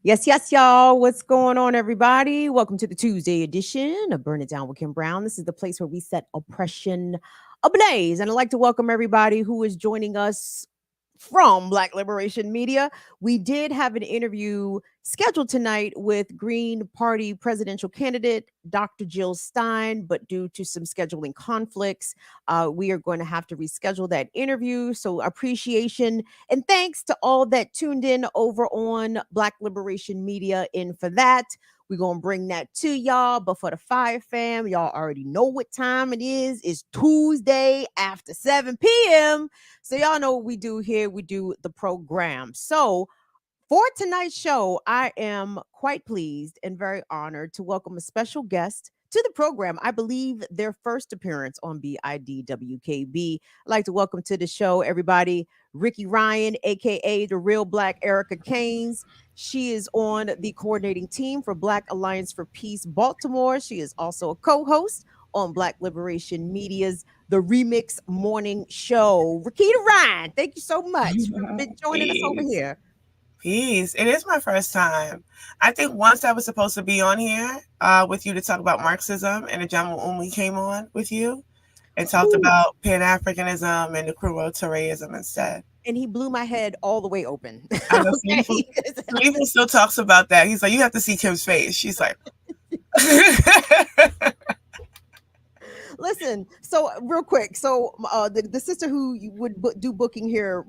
Yes, y'all. What's going on, everybody? Welcome to the Tuesday edition of Burn It Down with Kim Brown. This is the place where we set oppression ablaze. And I'd like to welcome everybody who is joining us from Black Liberation Media. We did have an interview scheduled tonight with Green Party presidential candidate Dr. Jill Stein, but due to some scheduling conflicts, we are going to have to reschedule that interview. So appreciation and thanks to all that tuned in over on Black Liberation Media. And for that, we're going to bring that to y'all. But for the Fire Fam, y'all already know what time it is. It's Tuesday after 7 p.m. So y'all know what we do here. We do the program. So for tonight's show, I am quite pleased and very honored to welcome a special guest to the program. I believe their first appearance on BIDWKB. I'd like to welcome to the show, everybody, Ricky Ryan, aka the Real Black Erica Keynes. She is on the coordinating team for Black Alliance for Peace Baltimore. She is also a co-host on Black Liberation Media's The Remix Morning Show. Rakita Ryan, thank you so much for joining us over here. Peace. It is my first time. I think once I was supposed to be on here with you to talk about Marxism, and Ajamu Umi came on with you and talked about Pan-Africanism and the Criminalization instead. And he blew my head all the way open. I know Stephen still talks about that. He's like, you have to see Kim's face. She's like, listen. So real quick, so the sister who you would do booking here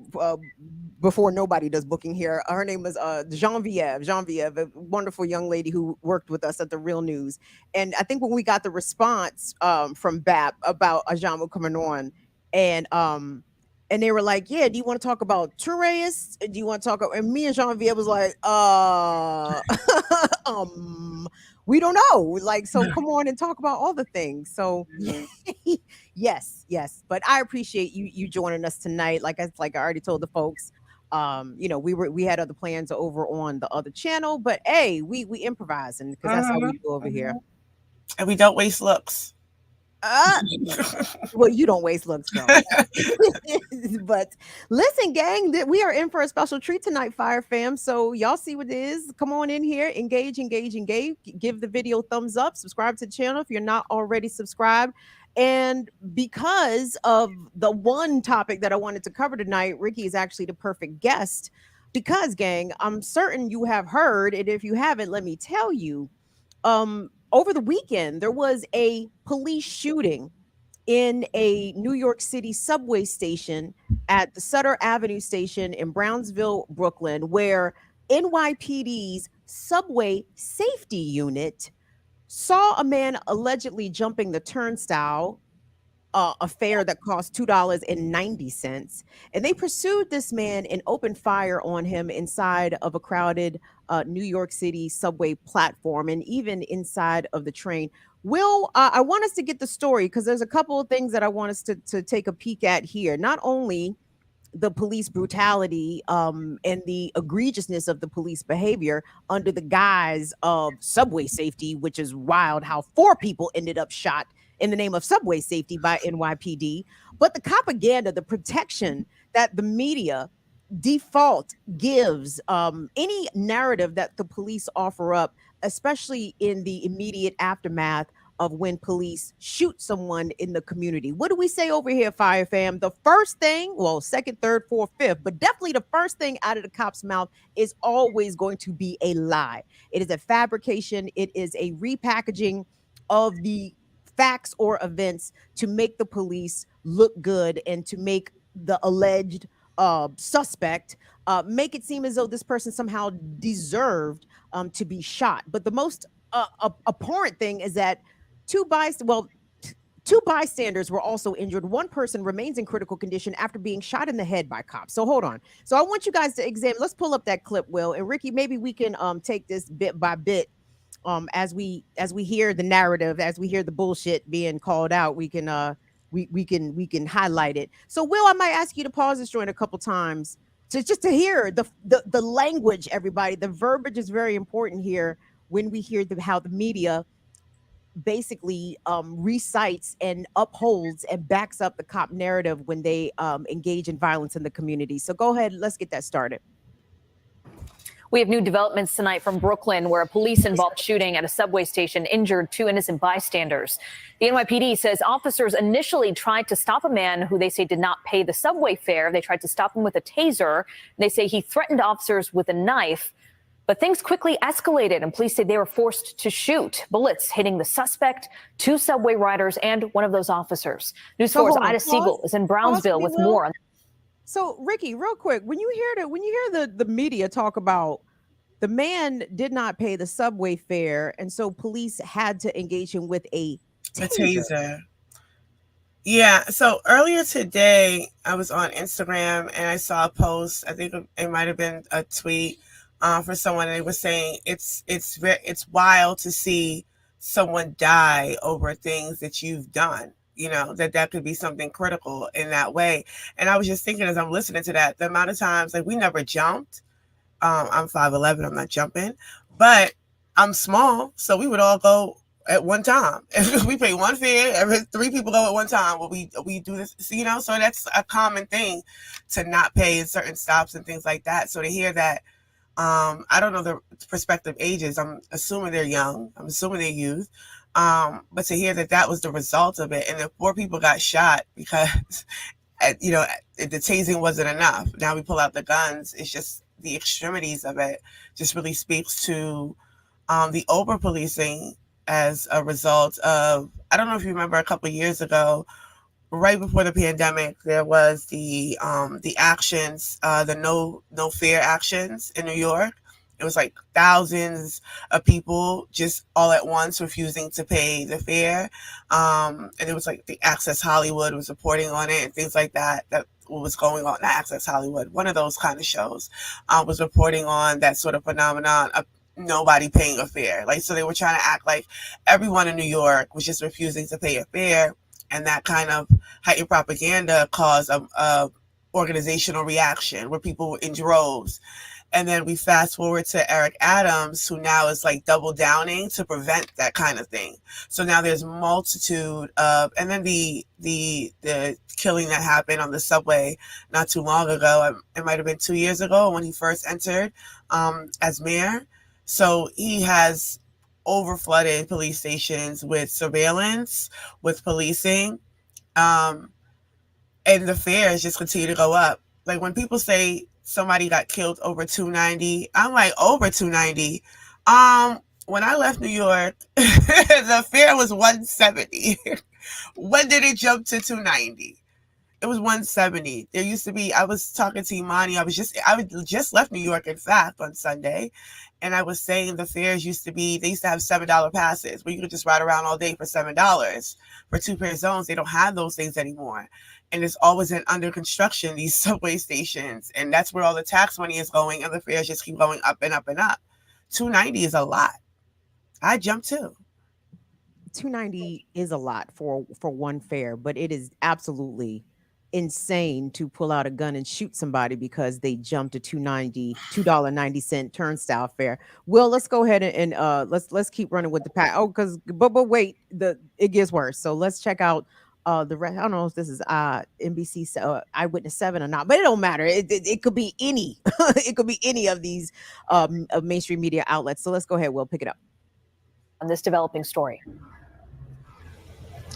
before nobody does booking here, her name is Genevieve, a wonderful young lady who worked with us at the Real News. And I think when we got the response from BAP about Ajamu coming on, and they were like, yeah, do you want to talk about tourists? Do you want to talk about, and me and Genevieve was like, we don't know. Like, so come on and talk about all the things. So yes. But I appreciate you joining us tonight. Like I already told the folks, we had other plans over on the other channel, but hey, we improvising because that's how we do over here. And we don't waste looks. Well, you don't waste looks though. But listen, gang, that we are in for a special treat tonight, Fire Fam. So y'all see what it is. Come on in here, engage. Give the video a thumbs up. Subscribe to the channel if you're not already subscribed. And because of the one topic that I wanted to cover tonight, Ricky is actually the perfect guest. Because, gang, I'm certain you have heard, and if you haven't, let me tell you. Over the weekend, there was a police shooting in a New York City subway station at the Sutter Avenue station in Brownsville, Brooklyn, where NYPD's subway safety unit saw a man allegedly jumping the turnstile, a fare that cost $2.90. And they pursued this man and opened fire on him inside of a crowded New York City subway platform and even inside of the train. Will, I want us to get the story because there's a couple of things that I want us to take a peek at here. Not only the police brutality and the egregiousness of the police behavior under the guise of subway safety, which is wild how 4 people ended up shot in the name of subway safety by NYPD, but the propaganda, the protection that the media default gives any narrative that the police offer up, especially in the immediate aftermath of when police shoot someone in the community. What do we say over here, Fire Fam? The first thing, well, second, third, fourth, fifth, but definitely the first thing out of the cop's mouth is always going to be a lie. It is a fabrication. It is a repackaging of the facts or events to make the police look good and to make the alleged suspect make it seem as though this person somehow deserved to be shot. But the most abhorrent thing is that two bystanders were also injured. One person remains in critical condition after being shot in the head by cops. So hold on. So I want you guys to examine. Let's pull up that clip, Will, and Ricky. Maybe we can take this bit by bit. As we hear the narrative, as we hear the bullshit being called out, we can highlight it. So, Will, I might ask you to pause this joint a couple times to hear the language. Everybody, the verbiage is very important here when we hear how the media basically recites and upholds and backs up the cop narrative when they engage in violence in the community. So go ahead, let's get that started. We have new developments tonight from Brooklyn, where a police-involved shooting at a subway station injured 2 innocent bystanders. The NYPD says officers initially tried to stop a man who they say did not pay the subway fare. They tried to stop him with a taser. They say he threatened officers with a knife. But things quickly escalated, and police say they were forced to shoot. Bullets hitting the suspect, 2 subway riders, and one of those officers. News 4's Ida Siegel is in Brownsville with more. So, Ricky, real quick, when you hear the media talk about the man did not pay the subway fare, and so police had to engage him with a taser. Yeah. So earlier today, I was on Instagram and I saw a post. I think it might have been a tweet for someone. And they were saying it's wild to see someone die over things that you've done. You know, that could be something critical in that way. And I was just thinking as I'm listening to that, the amount of times, like, we never jumped. I'm 5'11", I'm not jumping, but I'm small. So we would all go at one time. If we pay one fare, every 3 people go at one time. Well, we do this, you know, so that's a common thing to not pay in certain stops and things like that. So to hear that, I don't know the prospective ages. I'm assuming they're young. I'm assuming they're youth. But to hear that was the result of it, and that 4 people got shot because, you know, the tasing wasn't enough. Now we pull out the guns. It's just the extremities of it just really speaks to the over-policing as a result of, I don't know if you remember a couple of years ago, right before the pandemic, there was the actions, the no fare actions in New York. It was like thousands of people just all at once refusing to pay the fare. And it was like the Access Hollywood was reporting on it and things like that. That was going on. Not Access Hollywood, one of those kind of shows was reporting on that sort of phenomenon of nobody paying a fare. Like, so they were trying to act like everyone in New York was just refusing to pay a fare. And that kind of heightened propaganda caused a organizational reaction where people were in droves. And then we fast forward to Eric Adams, who now is like double downing to prevent that kind of thing. So now there's multitude of, and then the killing that happened on the subway not too long ago. It might have been 2 years ago when he first entered as mayor. So he has overflooded police stations with surveillance, with policing, and the fares just continue to go up. Like, when people say somebody got killed over $290, I'm like, over $290. When I left New York, the fare was $170. When did it jump to $290? It was $170. There used to be, I was talking to Imani. I just left New York, in fact, on Sunday. And I was saying the fares used to have $7 passes where you could just ride around all day for $7 for 2 pair zones. They don't have those things anymore. And it's always in under construction, these subway stations. And that's where all the tax money is going. And the fares just keep going up and up and up. $290 is a lot. I jumped too. $290 is a lot for one fare, but it is absolutely insane to pull out a gun and shoot somebody because they jumped a $2.90 turnstile fare. Will, let's go ahead and let's keep running with the pack. Oh, but wait, it gets worse. So let's check out the rest. I don't know if this is NBC Eyewitness 7 or not, but it don't matter. It could be any it could be any of these mainstream media outlets. So let's go ahead, Will, pick it up On this developing story.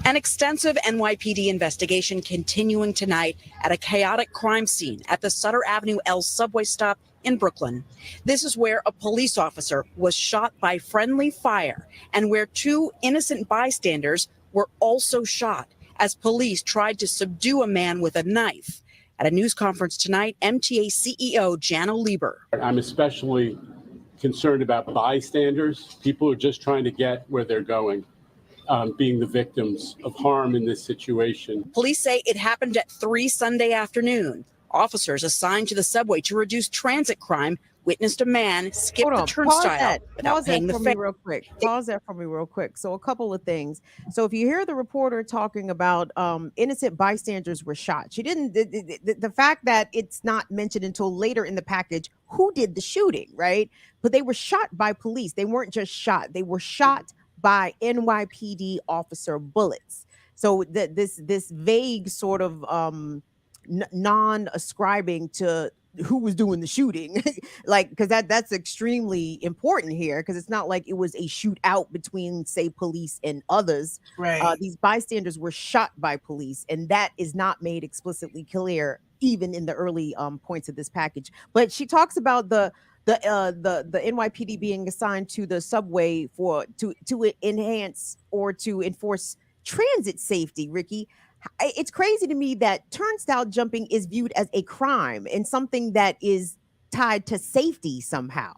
An extensive NYPD investigation continuing tonight at a chaotic crime scene at the Sutter Avenue L subway stop in Brooklyn. This is where a police officer was shot by friendly fire and where 2 innocent bystanders were also shot as police tried to subdue a man with a knife. At a news conference tonight, MTA CEO Janno Lieber. I'm especially concerned about bystanders, people who are just trying to get where they're going. Being the victims of harm in this situation. Police say it happened at 3 Sunday afternoon. Officers assigned to the subway to reduce transit crime witnessed a man skip the turnstile without paying the fare. Pause that for me real quick. So a couple of things. So if you hear the reporter talking about innocent bystanders were shot, she didn't. The fact that it's not mentioned until later in the package who did the shooting, right? But they were shot by police. They weren't just shot. They were shot by NYPD officer bullets. So this vague sort of non-ascribing to who was doing the shooting. Like, because that's extremely important here, because it's not like it was a shootout between, say, police and others. Right. These bystanders were shot by police, and that is not made explicitly clear even in the early points of this package. But she talks about the NYPD being assigned to the subway to enhance or to enforce transit safety. Ricky, it's crazy to me that turnstile jumping is viewed as a crime and something that is tied to safety somehow.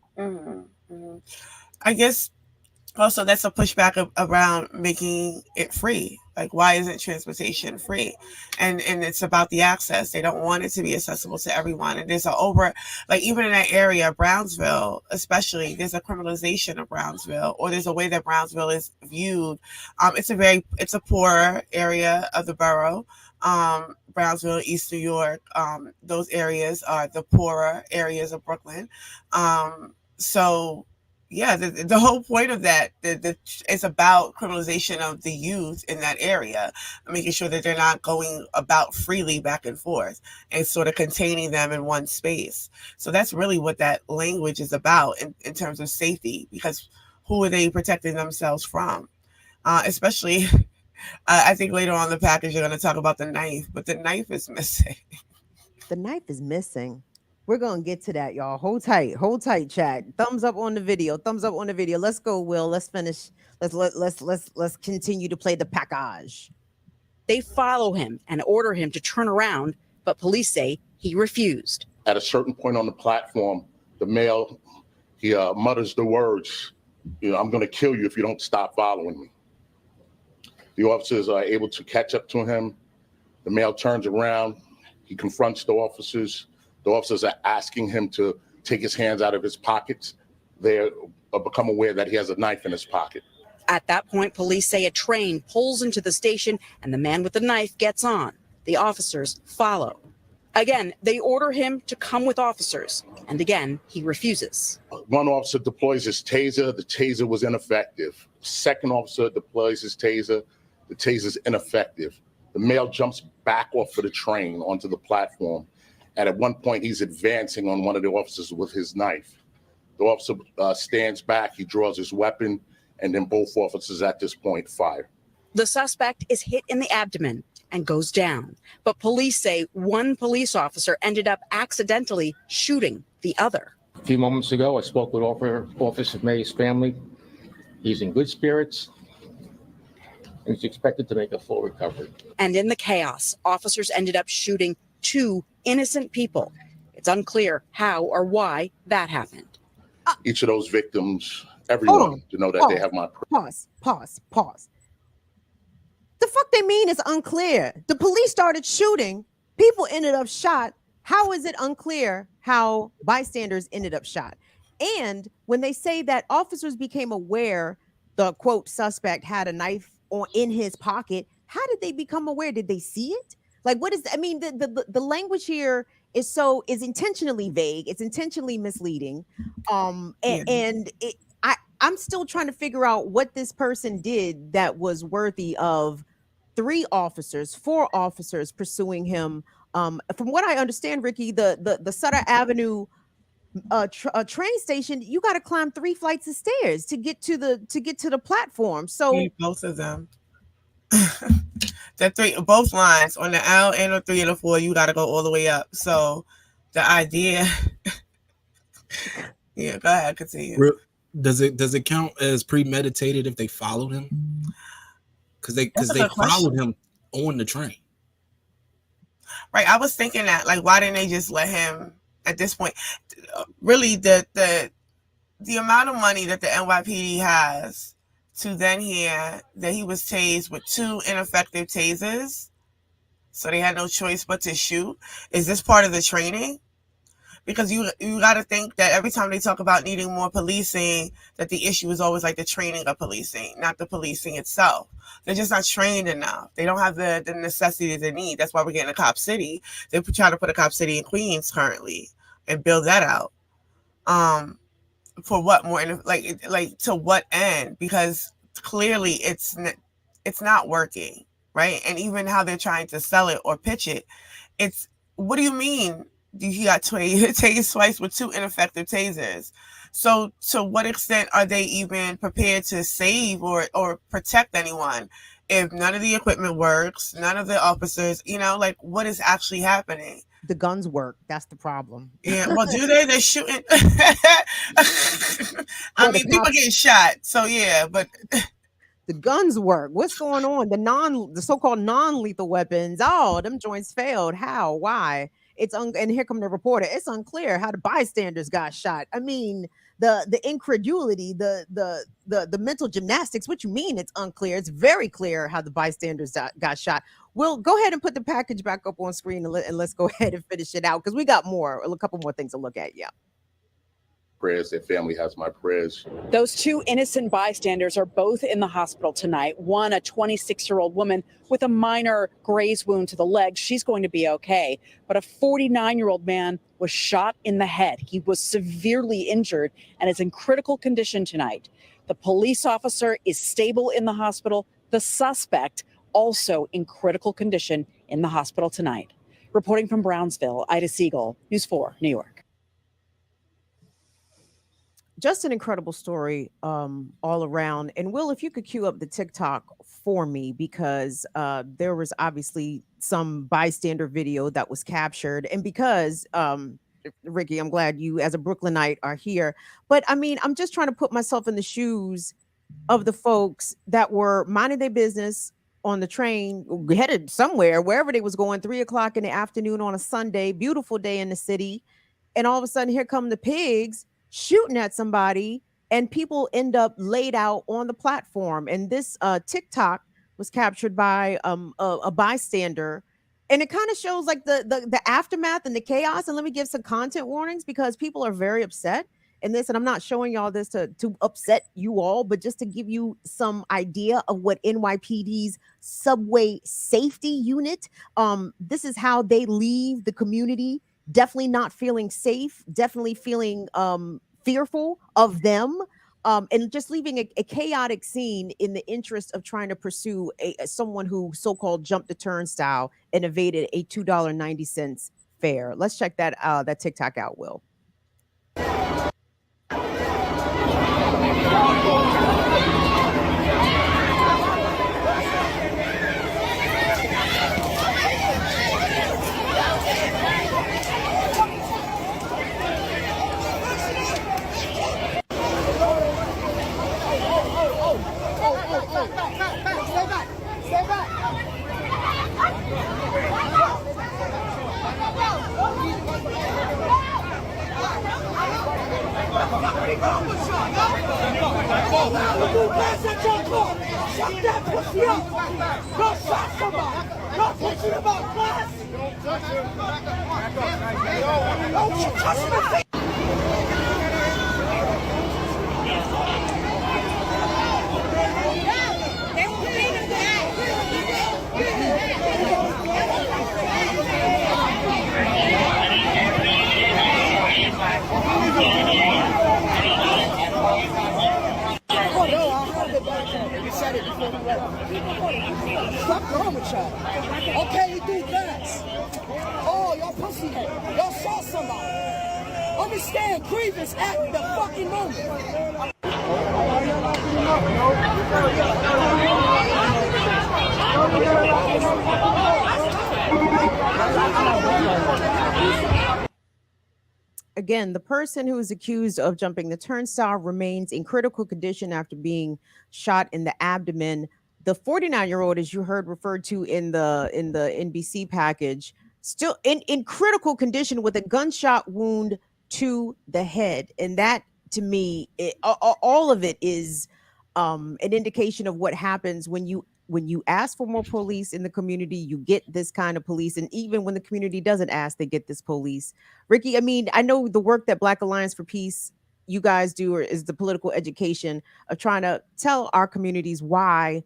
I guess also that's a pushback around making it free. Like, why isn't transportation free? And it's about the access. They don't want it to be accessible to everyone. And there's even in that area, Brownsville especially, there's a criminalization of Brownsville, or there's a way that Brownsville is viewed. It's a poor area of the borough. Brownsville, East New York, those areas are the poorer areas of Brooklyn. So yeah, the whole point of that, it's about criminalization of the youth in that area, making sure that they're not going about freely back and forth, and sort of containing them in one space. So that's really what that language is about in terms of safety, because who are they protecting themselves from? Especially, I think later on in the package, you're going to talk about the knife, but the knife is missing. The knife is missing. We're gonna get to that, y'all. Hold tight, chat. Thumbs up on the video. Thumbs up on the video. Let's go, Will. Let's finish. Let's continue to play the package. They follow him and order him to turn around, but police say he refused. At a certain point on the platform, the male, he mutters the words, "I'm going to kill you if you don't stop following me." The officers are able to catch up to him. The male turns around. He confronts the officers. The officers are asking him to take his hands out of his pockets. They become aware that he has a knife in his pocket. At that point, police say a train pulls into the station and the man with the knife gets on. The officers follow. Again, they order him to come with officers, and again, he refuses. One officer deploys his taser. The taser was ineffective. Second officer deploys his taser. The taser's ineffective. The male jumps back off of the train onto the platform. And at one point, he's advancing on one of the officers with his knife. The officer stands back, he draws his weapon, and then both officers at this point fire. The suspect is hit in the abdomen and goes down. But police say one police officer ended up accidentally shooting the other. A few moments ago, I spoke with Officer May's family. He's in good spirits. And he's expected to make a full recovery. And in the chaos, officers ended up shooting 2 innocent people. It's unclear how or why that happened. Each of those victims, everyone, to know that they have my Pause. The fuck they mean is unclear. The police started shooting. People ended up shot. How is it unclear how bystanders ended up shot? And when they say that officers became aware the quote suspect had a knife in his pocket, how did they become aware? Did they see it? Like, what is, I mean, the language here is intentionally vague. It's intentionally misleading. And I'm still trying to figure out what this person did that was worthy of 4 officers pursuing him. From what I understand, Ricky, the Sutter Avenue train station, you got to climb 3 flights of stairs to get to the platform. So both of them. Both lines on the L and the 3 and the 4, you got to go all the way up. So the idea, yeah, go ahead, continue. Does it count as premeditated if they followed him? Because they followed him on the train. Right, I was thinking that, like, why didn't they just let him at this point? Really, the amount of money that the NYPD has to then hear that he was tased with 2 ineffective tasers, so they had no choice but to shoot. Is this part of the training? Because you got to think that every time they talk about needing more policing, that the issue is always like the training of policing, not the policing itself. They're just not trained enough. They don't have the necessity they need. That's why we're getting a cop city. They're trying to put a cop city in Queens currently and build that out. For what more? Like to what end? Because clearly it's not working, right? And even how they're trying to sell it or pitch it, it's, what do you mean he got tased twice with 2 ineffective tasers. So to what extent are they even prepared to save or protect anyone if none of the equipment works, none of the officers, like what is actually happening? The guns work. That's the problem. Yeah, well, do they? They're shooting. I mean, people get shot. So yeah, but the guns work. What's going on? The so-called non-lethal weapons. Oh, them joints failed. How? Why? And here come the reporter. It's unclear how the bystanders got shot. I mean, the incredulity, the mental gymnastics. What you mean? It's unclear. It's very clear how the bystanders got shot. We'll go ahead and put the package back up on screen and let's go ahead and finish it out because we got a couple more things to look at. Yeah. Prayers. Their family has my prayers. Those 2 innocent bystanders are both in the hospital tonight. One, a 26-year-old woman with a minor graze wound to the leg. She's going to be okay. But a 49-year-old man was shot in the head. He was severely injured and is in critical condition tonight. The police officer is stable in the hospital. The suspect also in critical condition in the hospital tonight. Reporting from Brownsville, Ida Siegel, News 4, New York. Just an incredible story all around. And Will, if you could cue up the TikTok for me, because there was obviously some bystander video that was captured. And because, Ricky, I'm glad you as a Brooklynite are here. But I mean, I'm just trying to put myself in the shoes of the folks that were minding their business on the train, headed somewhere, wherever they was going, 3:00 in the afternoon on a Sunday, beautiful day in the city. And all of a sudden, here come the pigs shooting at somebody, and people end up laid out on the platform. And this TikTok was captured by a bystander, and it kind of shows like the aftermath and the chaos. And let me give some content warnings because people are very upset. And I'm not showing y'all this to upset you all, but just to give you some idea of what NYPD's subway safety unit, this is how they leave the community. Definitely not feeling safe, definitely feeling fearful of them, and just leaving a chaotic scene in the interest of trying to pursue someone who so-called jumped the turnstile and evaded a $2.90 fare. Let's check that TikTok out, Will. What's wrong with y'all? Okay, he do fast. Oh, y'all pussy head. Y'all saw somebody. Understand grievance at the fucking moment. Again, the person who is accused of jumping the turnstile remains in critical condition after being shot in the abdomen. The 49-year-old, as you heard referred to in the NBC package, still in critical condition with a gunshot wound to the head. And that, to me, all of it is an indication of what happens when you ask for more police in the community, you get this kind of police. And even when the community doesn't ask, they get this police. Ricky, I mean, I know the work that Black Alliance for Peace, you guys do, is the political education of trying to tell our communities why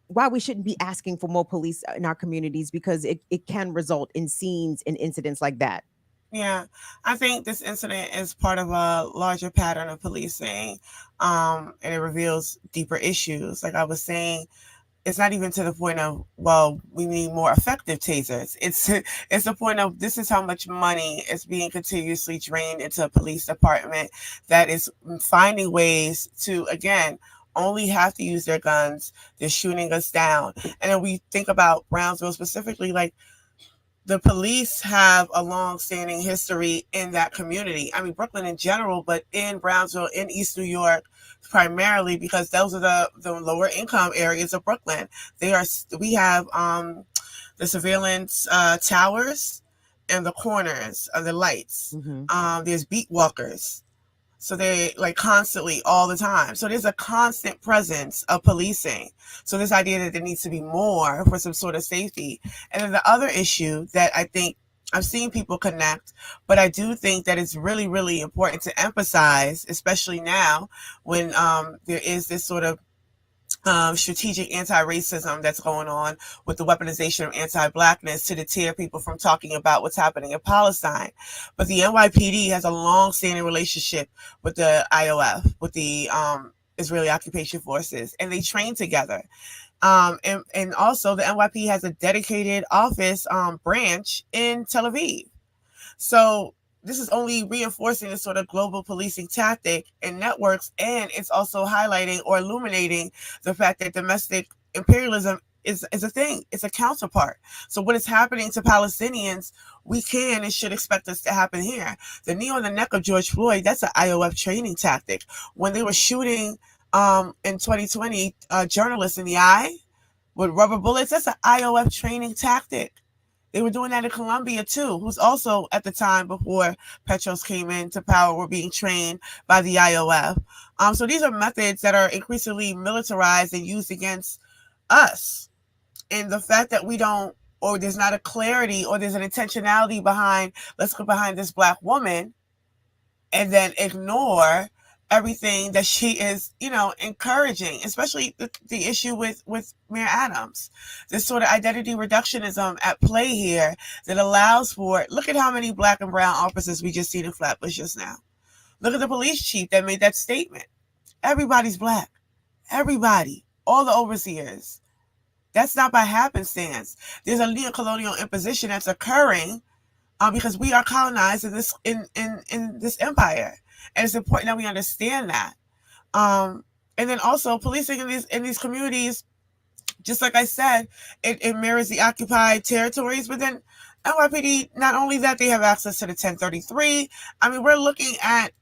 we shouldn't be asking for more police in our communities, because it can result in scenes and incidents like that. Yeah, I think this incident is part of a larger pattern of policing, and it reveals deeper issues. Like I was saying, it's not even to the point of, well, we need more effective tasers. It's the point of, this is how much money is being continuously drained into a police department that is finding ways to, again, only have to use their guns. They're shooting us down. And then we think about Brownsville specifically, like, the police have a long-standing history in that community. I mean, Brooklyn in general, but in Brownsville, in East New York, primarily because those are the lower income areas of Brooklyn. We have the surveillance towers and the corners of the lights. There's beat walkers. So they like constantly all the time. So there's a constant presence of policing. So this idea that there needs to be more for some sort of safety. And then the other issue that I think I've seen people connect, but I do think that it's really, really important to emphasize, especially now when there is this sort of strategic anti-racism that's going on with the weaponization of anti-blackness to deter people from talking about what's happening in Palestine. But the NYPD has a long-standing relationship with the IOF, with the Israeli occupation forces, and they train together. And also the NYPD has a dedicated office branch in Tel Aviv. So this is only reinforcing this sort of global policing tactic and networks, and it's also highlighting or illuminating the fact that domestic imperialism is a thing. It's a counterpart. So what is happening to Palestinians, we can and should expect this to happen here. The knee on the neck of George Floyd, that's an IOF training tactic. When they were shooting in 2020 journalists in the eye with rubber bullets, that's an IOF training tactic. They were doing that in Colombia too, who's also at the time before Petros came into power were being trained by the IOF. So these are methods that are increasingly militarized and used against us. And the fact that we don't, or there's not a clarity, or there's an intentionality behind, let's go behind this Black woman and then ignore everything that she is, encouraging, especially the issue with Mayor Adams. This sort of identity reductionism at play here that allows for, look at how many Black and brown officers we just seen in Flatbush just now. Look at the police chief that made that statement. Everybody's Black. Everybody. All the overseers. That's not by happenstance. There's a neo-colonial imposition that's occurring because we are colonized in this empire. And it's important that we understand that. And then also policing in these communities, just like I said, it mirrors the occupied territories. But then NYPD, not only that, they have access to the 1033. I mean, we're looking at,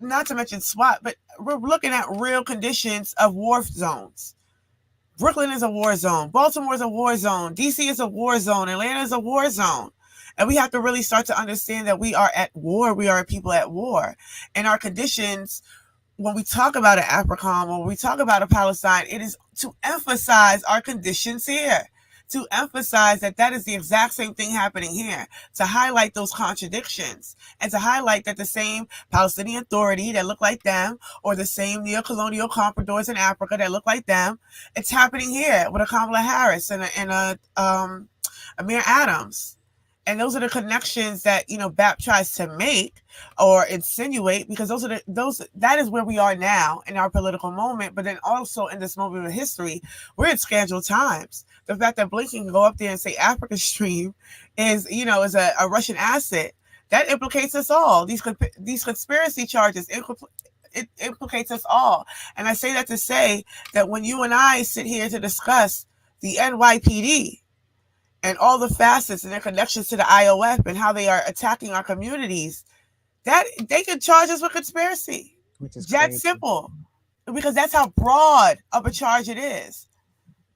not to mention SWAT, but we're looking at real conditions of war zones. Brooklyn is a war zone. Baltimore is a war zone. DC is a war zone. Atlanta is a war zone. And we have to really start to understand that we are at war. We are a people at war. And our conditions, when we talk about an AFRICOM, when we talk about a Palestine, it is to emphasize our conditions here, to emphasize that is the exact same thing happening here, to highlight those contradictions, and to highlight that the same Palestinian Authority that look like them, or the same neo-colonial compradors in Africa that look like them, it's happening here with a Kamala Harris and a Mayor Adams. And those are the connections that, BAP tries to make or insinuate, because that is where we are now in our political moment. But then also in this moment of history, we're in scheduled times. The fact that Blinken can go up there and say Africa Stream is a Russian asset, that implicates us all. These conspiracy charges, it implicates us all. And I say that to say that when you and I sit here to discuss the NYPD, and all the facets and their connections to the IOF and how they are attacking our communities, that they can charge us with conspiracy. Which is that simple, because that's how broad of a charge it is.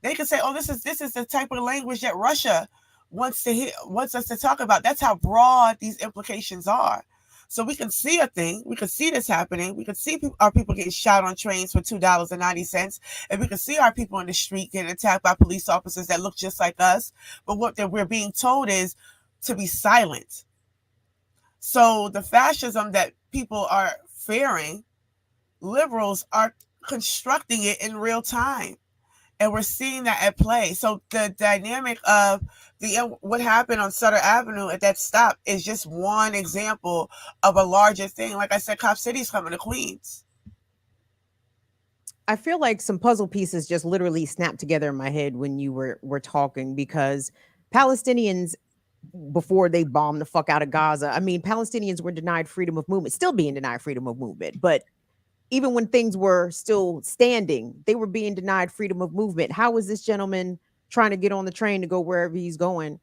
They can say, "Oh, this is the type of language that Russia wants us to talk about." That's how broad these implications are. So we can see a thing. We can see this happening. We can see our people getting shot on trains for $2.90. And we can see our people in the street getting attacked by police officers that look just like us. But what we're being told is to be silent. So the fascism that people are fearing, liberals are constructing it in real time. And we're seeing that at play. So the dynamic of what happened on Sutter Avenue at that stop is just one example of a larger thing. Like I said, Cop City's coming to Queens. I feel like some puzzle pieces just literally snapped together in my head when you were talking, because Palestinians, before they bombed the fuck out of Gaza, I mean, Palestinians were denied freedom of movement, still being denied freedom of movement, but even when things were still standing, they were being denied freedom of movement. How is this gentleman trying to get on the train to go wherever he's going?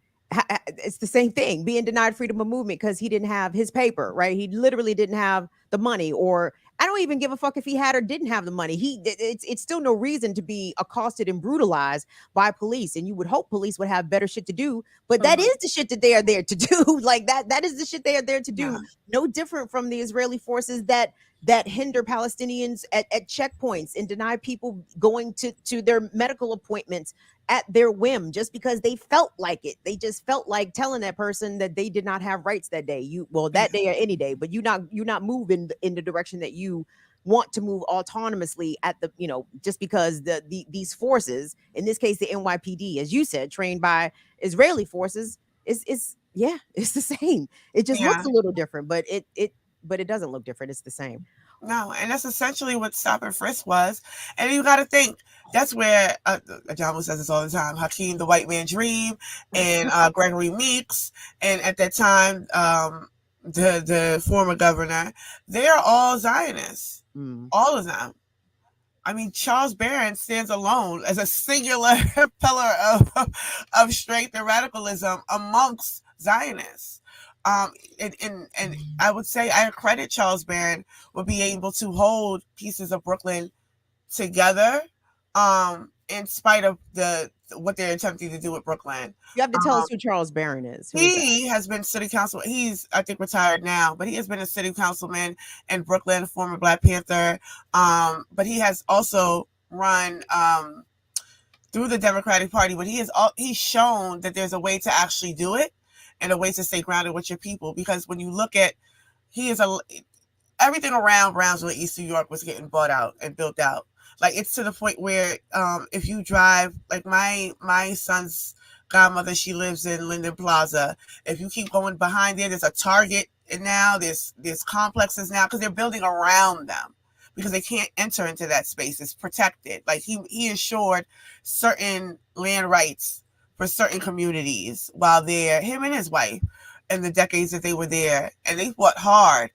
It's the same thing, being denied freedom of movement because he didn't have his paper, right? He literally didn't have the money, or I don't even give a fuck if he had or didn't have the money. It's still no reason to be accosted and brutalized by police. And you would hope police would have better shit to do, but that is the shit that they are there to do. Like that is the shit they are there to do. No different from the Israeli forces that hinder Palestinians at checkpoints and deny people going to their medical appointments at their whim, just because they felt like it. They just felt like telling that person that they did not have rights that day. That day or any day, but you're not moving in the direction that you want to move autonomously at the, just because these forces, in this case the NYPD, as you said, trained by Israeli forces, is it's the same. It just looks a little different, but it doesn't look different. It's the same. No, and that's essentially what stop and frisk was. And you got to think, that's where John says this all the time, Hakeem the White Man Dream, and Gregory Meeks, and at that time the former governor, they are all Zionists, all of them. I mean, Charles Barron stands alone as a singular pillar of strength and radicalism amongst Zionists. And I would say I credit Charles Barron with being able to hold pieces of Brooklyn together, in spite of what they're attempting to do with Brooklyn. You have to tell us who Charles Barron is. He has been city council. He's, I think, retired now, but he has been a city councilman in Brooklyn, former Black Panther. But he has also run through the Democratic Party. But he's shown that there's a way to actually do it, and a way to stay grounded with your people. Because when you look at, everything around Brownsville, East New York was getting bought out and built out. Like, it's to the point where if you drive, like my son's godmother, she lives in Linden Plaza. If you keep going behind there's a Target, and now there's complexes now, because they're building around them, because they can't enter into that space. It's protected. Like, he ensured certain land rights for certain communities while him and his wife, in the decades that they were there, and they fought hard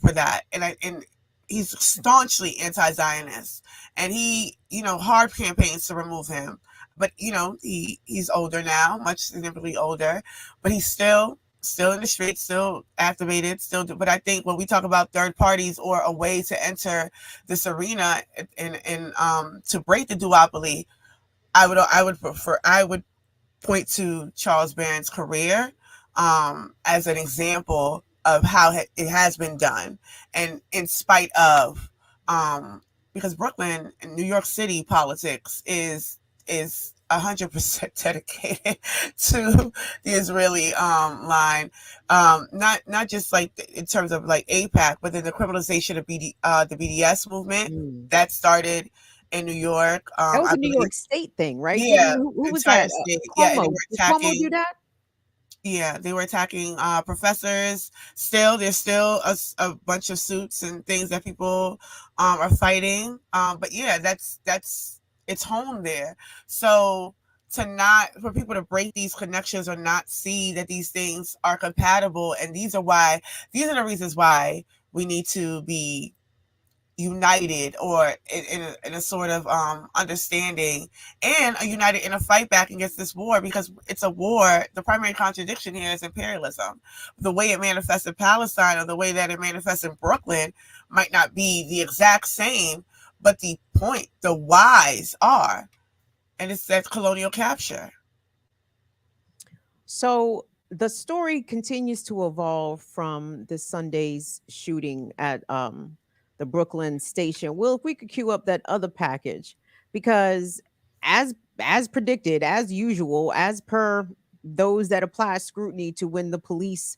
for that. And he's staunchly anti-Zionist, and he, hard campaigns to remove him. But he's older now, much significantly older, but he's still in the streets, still activated, but I think when we talk about third parties or a way to enter this arena and to break the duopoly, I would point to Charles Barron's career as an example of how it has been done, and in spite of because Brooklyn and New York City politics is 100% dedicated to the Israeli line, not just like in terms of like AIPAC, but then the criminalization of the BDS movement that started in New York. That was a New York State thing, right? Yeah. Who was that? Cuomo. Did Cuomo do that? Yeah, they were attacking professors. There's still a bunch of suits and things that people are fighting. But yeah, that's it's home there. So for people to break these connections or not see that these things are compatible, and these are the reasons why we need to be united, or in a sort of understanding, and united in a fight back against this war, because it's a war. The primary contradiction here is imperialism. The way it manifests in Palestine, or the way that it manifests in Brooklyn, might not be the exact same, but the whys are, and it's that colonial capture. So the story continues to evolve from this Sunday's shooting at the Brooklyn station. Well, if we could cue up that other package, because as predicted, as usual, as per those that apply scrutiny to when the police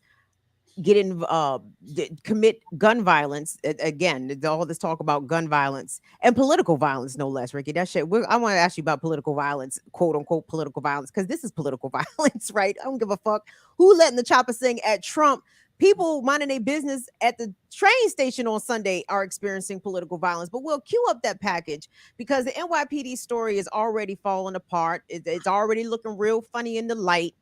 commit gun violence, again, all this talk about gun violence and political violence, no less, Ricky. That shit. I want to ask you about political violence, quote unquote political violence, because this is political violence, right? I don't give a fuck who letting the chopper sing at Trump people minding their business at the train station on Sunday are experiencing political violence. But we'll queue up that package because the NYPD story is already falling apart. It's already looking real funny in the light.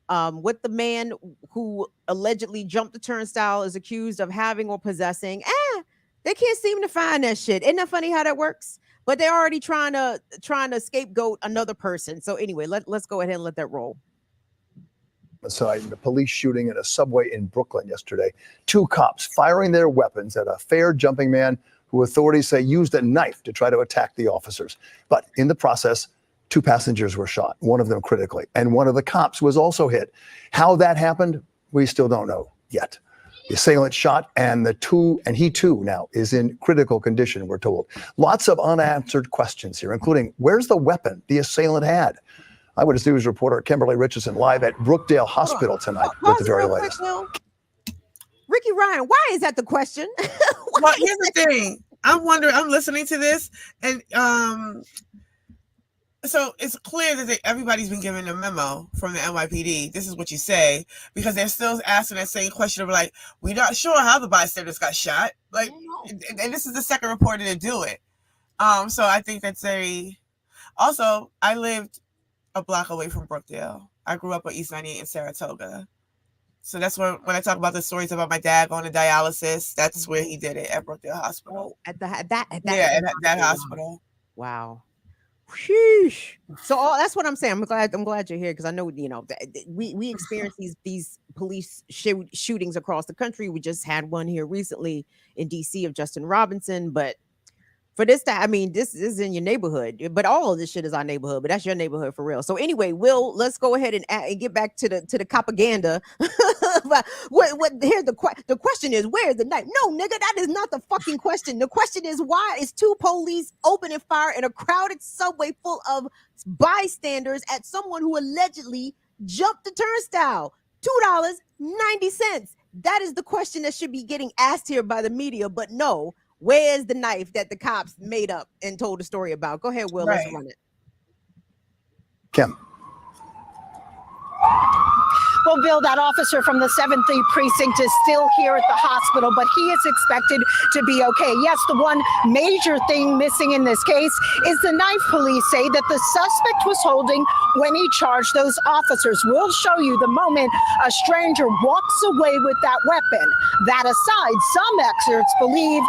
With the man who allegedly jumped the turnstile is accused of having or possessing. They can't seem to find that shit. Isn't that funny how that works? But they're already trying to scapegoat another person. So anyway, let's go ahead and let that roll. Aside, the police shooting at a subway in Brooklyn yesterday. 2 cops firing their weapons at a fare-jumping man who authorities say used a knife to try to attack the officers. But in the process, 2 passengers were shot, one of them critically, and one of the cops was also hit. How that happened, we still don't know yet. The assailant shot, and he too now is in critical condition, we're told. Lots of unanswered questions here, including where's the weapon the assailant had? Eyewitness News reporter Kimberly Richardson live at Brookdale Hospital tonight with the very latest. Ricky Ryan, why is that the question? Well, here's the thing. I'm wondering, I'm listening to this, and so it's clear that everybody's been given a memo from the NYPD. This is what you say, because they're still asking that same question of like, we're not sure how the bystanders got shot. Like, and this is the second reporter to do it. So I think that's also, I lived a block away from Brookdale. I grew up on East 98 in Saratoga. So that's when I talk about the stories about my dad going to dialysis, that's where he did it, at Brookdale Hospital. At that hospital. Wow. Sheesh. So that's what I'm saying. I'm glad you're here, because I know, we experience these police shootings across the country. We just had one here recently in DC of Justin Robinson, but for this time, I mean, this is in your neighborhood, but all of this shit is our neighborhood, but that's your neighborhood for real. So anyway, let's go ahead and get back to the Copaganda. Here's the question is, where's the knife? No, nigga, that is not the fucking question. The question is, why is 2 police opening fire in a crowded subway full of bystanders at someone who allegedly jumped the turnstile? $2.90. That is the question that should be getting asked here by the media, but no. Where's the knife that the cops made up and told a story about? Go ahead, Will. Right. Let's run it. Kim. Well, Bill, that officer from the 7th Precinct is still here at the hospital, but he is expected to be okay. Yes, the one major thing missing in this case is the knife police say that the suspect was holding when he charged those officers. We'll show you the moment a stranger walks away with that weapon. That aside, some experts believe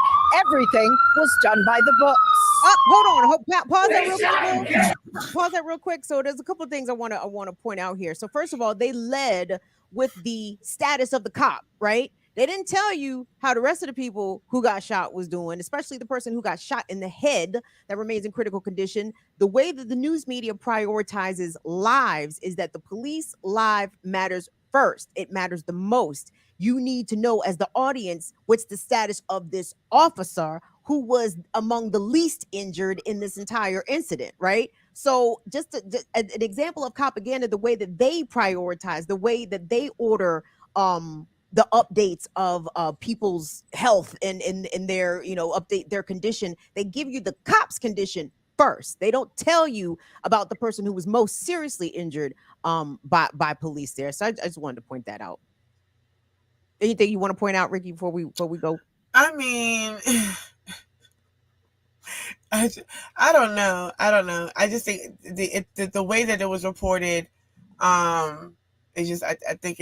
everything was done by the books. Hold on. Pause that real quick. Pause that real quick. So there's a couple of things I want to point out here. So first of all, they led with the status of the cop, right? They didn't tell you how the rest of the people who got shot was doing, especially the person who got shot in the head that remains in critical condition. The way that the news media prioritizes lives is that the police life matters first. It matters the most. You need to know, as the audience, what's the status of this officer who was among the least injured in this entire incident, right? So just an example of Copaganda, the way that they prioritize, the way that they order the updates of people's health and their, update their condition. They give you the cop's condition first. They don't tell you about the person who was most seriously injured by police there. So I just wanted to point that out. Anything you want to point out, Ricky, before we go? I mean, I don't know. I just think the way that it was reported, it's just I think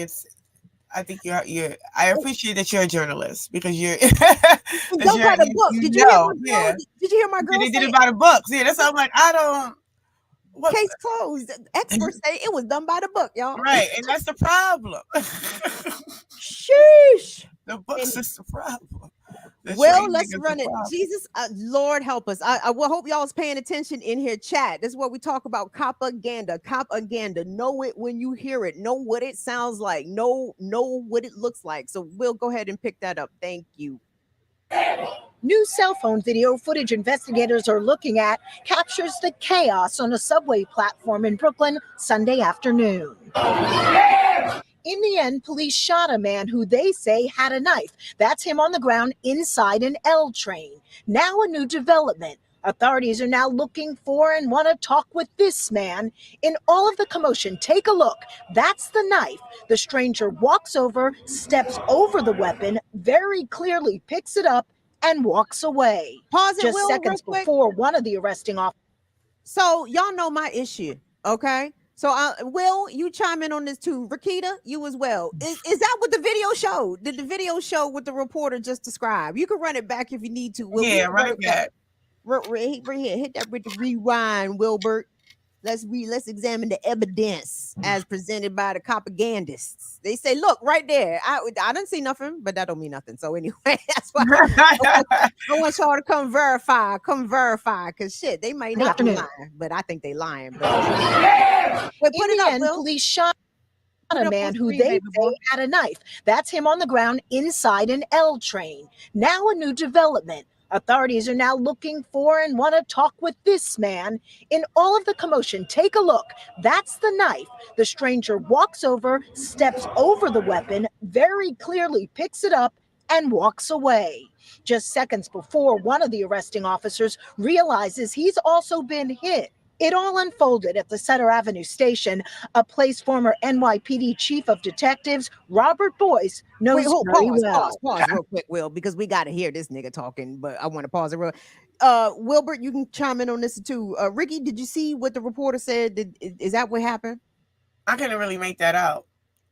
you're. I appreciate that you're a journalist, because you're. Don't buy the book. Did you hear my girl? They did it by the books. Yeah, that's how I'm like, I don't. Case closed. Experts say it was done by the book, y'all. Right, and that's the problem. Sheesh. The books is the problem. Well, let's run it. Jesus, Lord help us. I will hope y'all is paying attention in here, chat. This is what we talk about. Copaganda. Know it when you hear it. Know what it sounds like. Know what it looks like. So we'll go ahead and pick that up. Thank you. New cell phone video footage investigators are looking at captures the chaos on a subway platform in Brooklyn Sunday afternoon. In the end, police shot a man who they say had a knife. That's him on the ground inside an L train. Now a new development. Authorities are now looking for and want to talk with this man. In all of the commotion, take a look. That's the knife. The stranger walks over, steps over the weapon, very clearly picks it up, and walks away. Pause it, Just Will, seconds real quick. before one of the arresting officers. So y'all know my issue, okay? So Will, you chime in on this too. Rakita, you as well. Is that what the video showed? Did the video show what the reporter just described? You can run it back if you need to. Will, yeah, run it back. Right here, hit that with the rewind, Wilbert. Let's examine the evidence as presented by the Copagandists. They say, look, right there. I didn't see nothing, but that don't mean nothing. So anyway, that's why I want y'all to come verify, because shit, they might not be lying, but I think they lying. But put it up, Will. Police shot a man who they say had a knife. That's him on the ground inside an L train. Now a new development. Authorities are now looking for and want to talk with this man. In all of the commotion, take a look. That's the knife. The stranger walks over, steps over the weapon, very clearly picks it up, and walks away. Just seconds before one of the arresting officers realizes he's also been hit. It all unfolded at the Sutter Avenue station, a place former NYPD Chief of Detectives Robert Boyce knows very well. Pause real quick, Will, because we got to hear this nigga talking, but I want to pause it real. Wilbert, you can chime in on this too. Ricky, did you see what the reporter said? Is that what happened? I couldn't really make that out.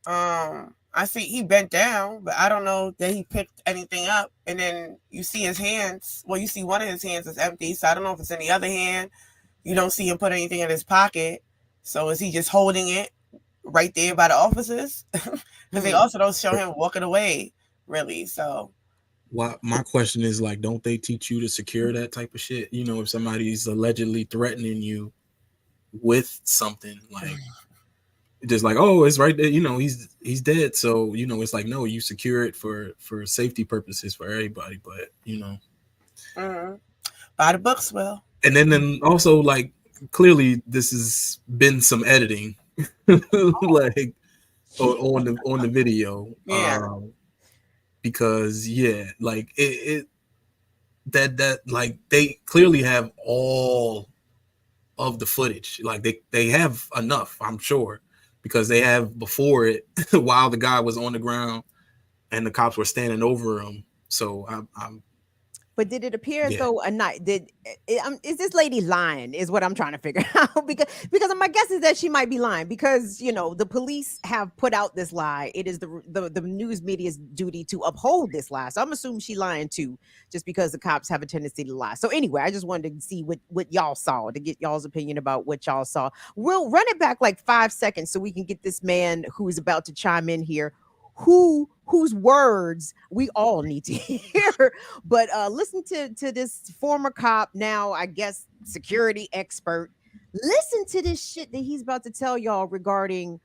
I see he bent down, but I don't know that he picked anything up. And then you see his hands. Well, you see one of his hands is empty, so I don't know if it's in the other hand. You don't see him put anything in his pocket. So is he just holding it right there by the officers? Because they also don't show him walking away, really. So my question is, like, don't they teach you to secure that type of shit? You know, if somebody's allegedly threatening you with something, like, just like, oh, it's right there, you know, he's dead. So, you know, it's like, no, you secure it for safety purposes for everybody. But, you know, by the books, Will. And then also, like, clearly this has been some editing, like on the video, because like that like they clearly have all of the footage, like they have enough, I'm sure, because they have before it while the guy was on the ground and the cops were standing over him. So I'm. But did it appear as though a night is this lady lying is what I'm trying to figure out, because my guess is that she might be lying, because, you know, the police have put out this lie. It is the news media's duty to uphold this lie. So I'm assuming she lying too, just because the cops have a tendency to lie. So anyway, I just wanted to see what y'all saw, to get y'all's opinion about what y'all saw. We'll run it back like 5 seconds so we can get this man who is about to chime in here, whose words we all need to hear. But listen to this former cop, now I guess security expert. Listen to this shit that he's about to tell y'all regarding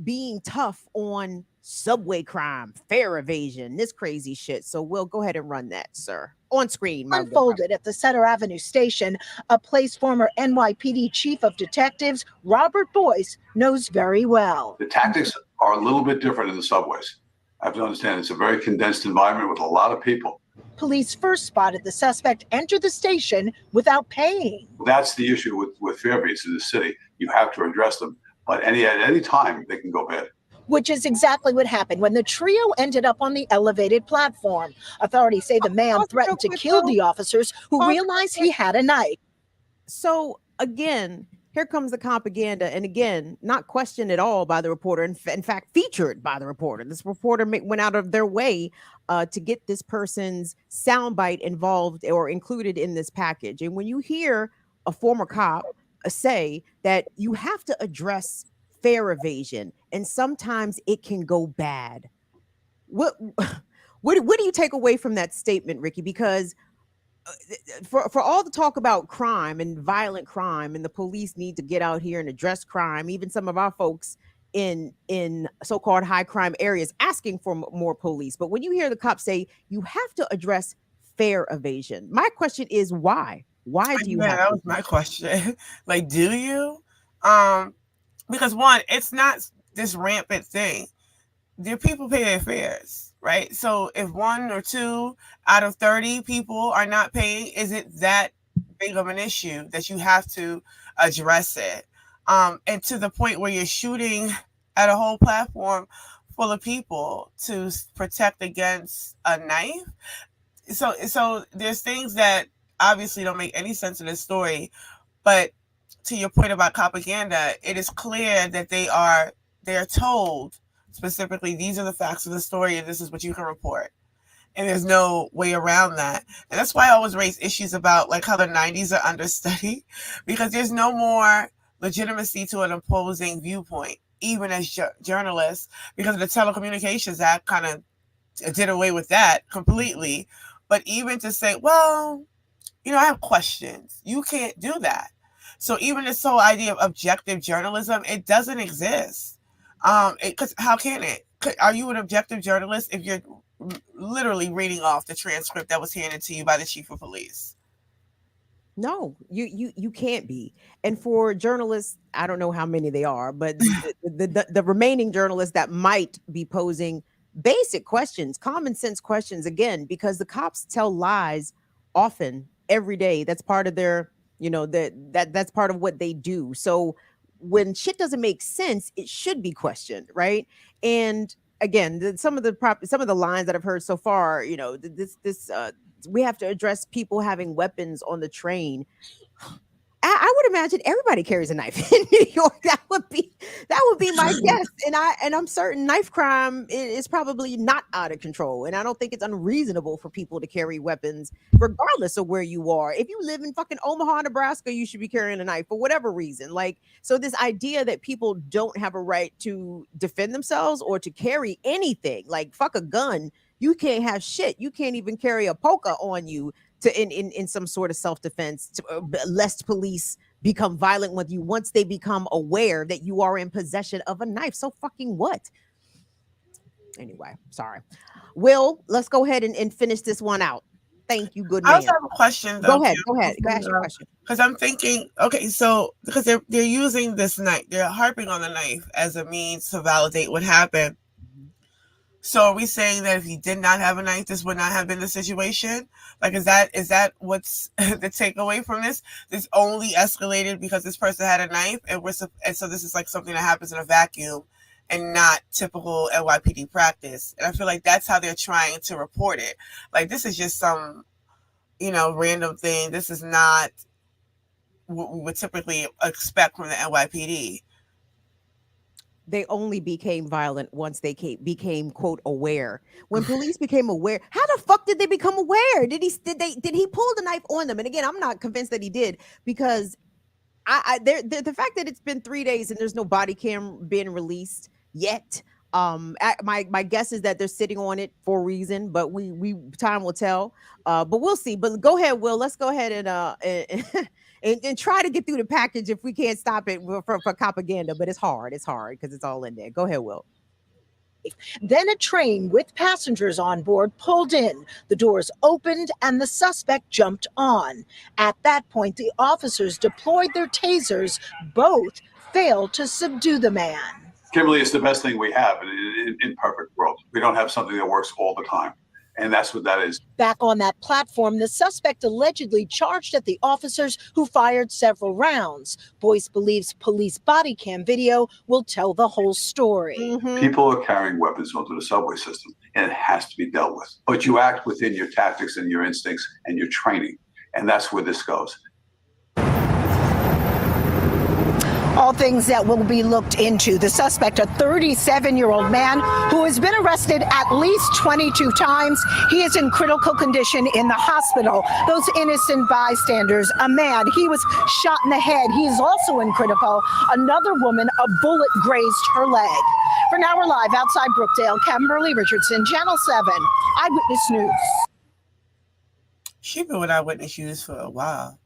being tough on subway crime, fare evasion, this crazy shit. So we'll go ahead and run that, sir. On screen. Unfolded at the Sutter Avenue station, a place former NYPD Chief of Detectives Robert Boyce knows very well. The tactics are a little bit different in the subways. I have to understand it's a very condensed environment with a lot of people. Police first spotted the suspect enter the station without paying. That's the issue with fare beats in the city. You have to address them, but at any time they can go bad. Which is exactly what happened when the trio ended up on the elevated platform. Authorities say the man threatened to kill the officers who realized he had a knife. So again, here comes the Copaganda, and again, not questioned at all by the reporter. In fact, featured by the reporter. This reporter went out of their way to get this person's soundbite involved or included in this package. And when you hear a former cop say that you have to address fare evasion, and sometimes it can go bad, what do you take away from that statement, Ricky? Because for all the talk about crime and violent crime, and the police need to get out here and address crime, even some of our folks in so-called high crime areas asking for more police, but when you hear the cops say you have to address fare evasion, my question is why do you have that was my question. Like, do you because one, it's not this rampant thing. Do people pay their fares, right? So if 1 or 2 out of 30 people are not paying, is it that big of an issue that you have to address it. And to the point where you're shooting at a whole platform full of people to protect against a knife. So there's things that obviously don't make any sense in this story, but to your point about Copaganda, it is clear that they are told specifically, these are the facts of the story and this is what you can report. And there's no way around that. And that's why I always raise issues about like how the 90s are understudied, because there's no more legitimacy to an opposing viewpoint, even as journalists, because the Telecommunications Act kind of did away with that completely. But even to say, well, I have questions, you can't do that. So even this whole idea of objective journalism, it doesn't exist. Because how can it? Are you an objective journalist if you're literally reading off the transcript that was handed to you by the chief of police? No, you can't be. And for journalists, I don't know how many they are, but the remaining journalists that might be posing basic questions, common sense questions, again, because the cops tell lies often every day. That's part of their, that's part of what they do. So when shit doesn't make sense, it should be questioned, right? And again, some of the lines that I've heard so far, we have to address people having weapons on the train. I would imagine everybody carries a knife in New York. That would be my guess. And I'm certain knife crime is probably not out of control. And I don't think it's unreasonable for people to carry weapons, regardless of where you are. If you live in fucking Omaha, Nebraska, you should be carrying a knife for whatever reason. Like, so this idea that people don't have a right to defend themselves or to carry anything, like fuck a gun, you can't have shit. You can't even carry a poker on you in some sort of self-defense, lest police become violent with you once they become aware that you are in possession of a knife. So fucking what? Anyway, sorry. Will, let's go ahead and finish this one out. Thank you, good man. I also have a question, though. Go ahead. Go ask your question. Because I'm thinking, okay, so because they're using this knife, they're harping on the knife as a means to validate what happened. So are we saying that if he did not have a knife, this would not have been the situation? Like, is that what's the takeaway from this? This only escalated because this person had a knife, and so this is like something that happens in a vacuum and not typical NYPD practice. And I feel like that's how they're trying to report it. Like, this is just some, random thing. This is not what we would typically expect from the NYPD. They only became violent once they became quote aware. When police became aware, how the fuck did they become aware? Did he pull the knife on them? And again, I'm not convinced that he did, because the fact that it's been 3 days and there's no body cam being released yet. My guess is that they're sitting on it for a reason, but we time will tell. But we'll see. But go ahead, Will. Let's go ahead and try to get through the package if we can't stop it for Copaganda. But it's hard because it's all in there. Go ahead, Will. Then a train with passengers on board pulled in. The doors opened and the suspect jumped on. At that point, the officers deployed their tasers. Both failed to subdue the man. Kimberly, it's the best thing we have in perfect world. We don't have something that works all the time. And that's what that is. Back on that platform, the suspect allegedly charged at the officers who fired several rounds. Boyce believes police body cam video will tell the whole story. Mm-hmm. People are carrying weapons onto the subway system, and it has to be dealt with. But you act within your tactics and your instincts and your training. And that's where this goes. All things that will be looked into. The suspect, a 37-year-old man who has been arrested at least 22 times. He is in critical condition in the hospital. Those innocent bystanders, a man, he was shot in the head. He is also in critical. Another woman, a bullet grazed her leg. For now, we're live outside Brookdale. Kimberly Richardson, Channel 7, Eyewitness News. She's been with Eyewitness News for a while.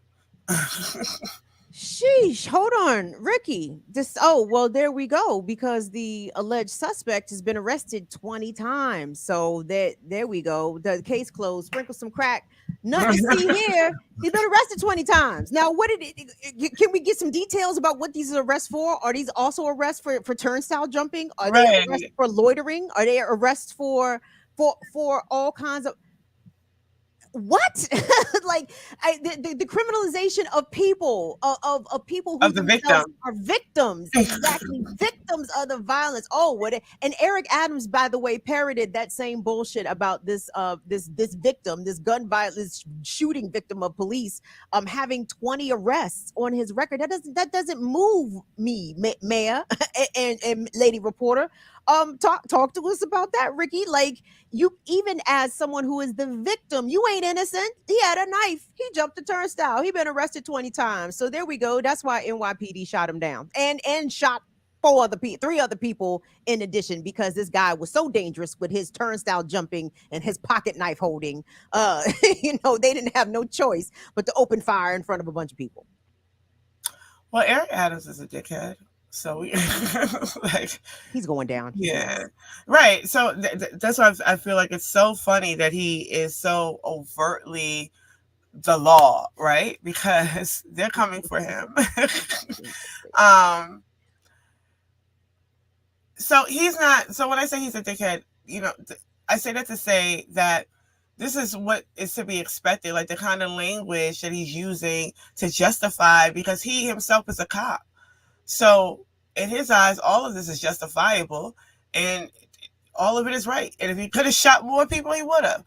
Sheesh, hold on, Ricky. There we go, because the alleged suspect has been arrested 20 times. So there we go. The case closed. Sprinkle some crack. Nothing to see here. He's been arrested 20 times. Now, can we get some details about what these are arrests for? Are these also arrests for turnstile jumping? Are they arrests for loitering? Are they arrests for all kinds of? what? Like the criminalization of people, of people who Of the themselves victim. are victims, exactly, victims of the violence. Oh, and Eric Adams, by the way, parroted that same bullshit about this this victim, this gun violence shooting victim of police having 20 arrests on his record. That doesn't move me, Mayor and lady reporter. Talk to us about that, Ricky. Like, you, even as someone who is the victim, you ain't innocent. He had a knife. He jumped the turnstile. He been arrested 20 times. So there we go. That's why NYPD shot him down and shot three other people in addition, because this guy was so dangerous with his turnstile jumping and his pocket knife holding. They didn't have no choice but to open fire in front of a bunch of people. Well, Eric Adams is a dickhead. So we like, he's going down. Yeah, right. So that's why I feel like it's so funny that he is so overtly the law, right? Because they're coming for him. So he's not. So when I say he's a dickhead, I say that to say that this is what is to be expected, like the kind of language that he's using to justify, because he himself is a cop. So in his eyes, all of this is justifiable and all of it is right. And if he could have shot more people, he would have.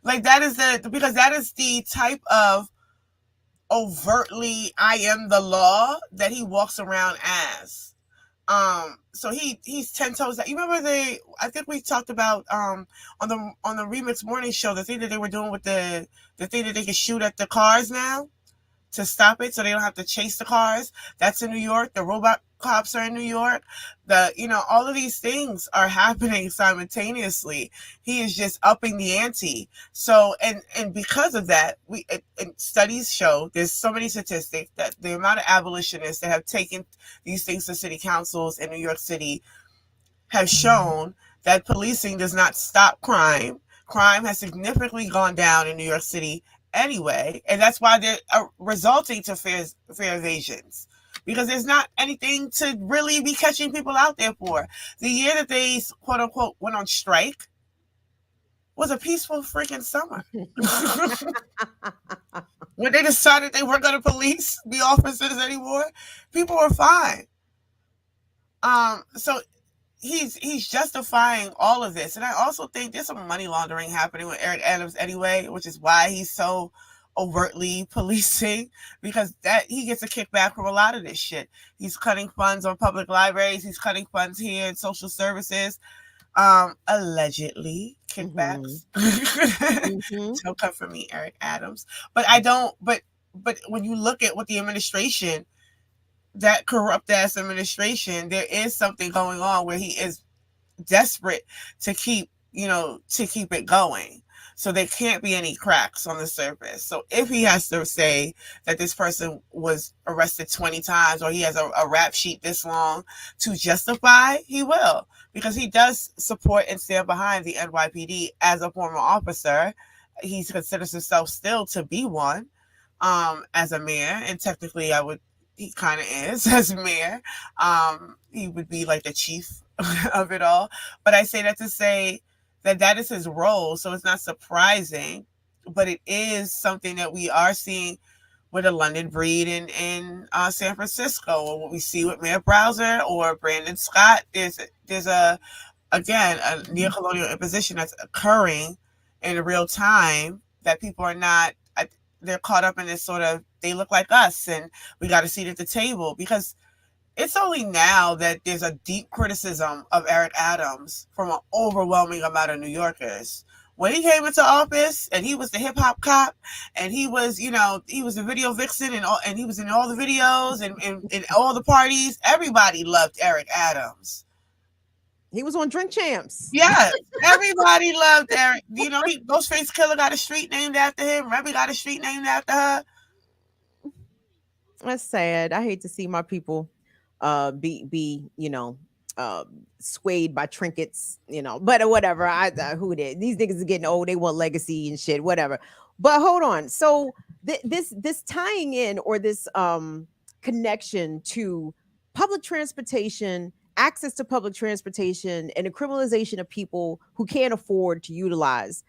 Like that is because that is the type of overtly I am the law that he walks around as. So he's 10 toes down. You remember I think we talked about on the Remix Morning Show, the thing that they were doing with the thing that they can shoot at the cars now to stop it, so they don't have to chase the cars. That's in New York. The robot cops are in New York. All of these things are happening simultaneously. He is just upping the ante. So, and because of that, and studies show, there's so many statistics that the amount of abolitionists that have taken these things to city councils in New York City have shown that policing does not stop crime. Crime has significantly gone down in New York City anyway, and that's why they're resulting to fair evasions, because there's not anything to really be catching people out there for. The year that they quote unquote went on strike was a peaceful freaking summer. When they decided they weren't going to police the officers anymore, people were fine. So he's justifying all of this. And I also think there's some money laundering happening with Eric Adams anyway, which is why he's so overtly policing, because that he gets a kickback from a lot of this shit. He's cutting funds on public libraries. He's cutting funds here in social services. Allegedly kickbacks. Don't come for me, Eric Adams. But when you look at what the administration, that corrupt ass administration, there is something going on where he is desperate to keep it going. So there can't be any cracks on the surface. So if he has to say that this person was arrested 20 times, or he has a rap sheet this long to justify, he will, because he does support and stand behind the NYPD as a former officer. He considers himself still to be one as a mayor, and technically he kind of is as mayor. He would be like the chief of it all. But I say that to say that is his role. So it's not surprising, but it is something that we are seeing with a London Breed in San Francisco, or what we see with Mayor Browser or Brandon Scott. There's a neocolonial imposition that's occurring in real time that people are not. They're caught up in this sort of, they look like us and we got a seat at the table, because it's only now that there's a deep criticism of Eric Adams from an overwhelming amount of New Yorkers. When he came into office and he was the hip hop cop, and he was the video vixen, and he was in all the videos and all the parties, everybody loved Eric Adams. He was on Drink Champs. Yes, everybody loved Eric. Ghostface Killer got a street named after him. Remy got a street named after her. That's sad. I hate to see my people be swayed by trinkets, but whatever. Who it is? These niggas are getting old. They want legacy and shit, whatever. But hold on. So this tying in, or this connection to public transportation, access to public transportation, and the criminalization of people who can't afford to utilize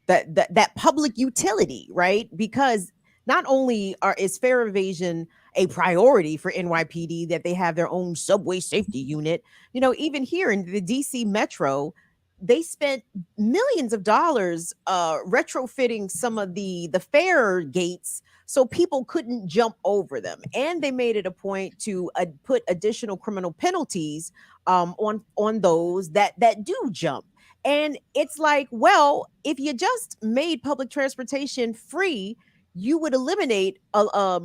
that public utility, right? Because not only is fare evasion a priority for NYPD, that they have their own subway safety unit, even here in the DC Metro, they spent millions of dollars retrofitting some of the fare gates so people couldn't jump over them, and they made it a point to put additional criminal penalties on those that do jump. And it's like, well, if you just made public transportation free, you would eliminate a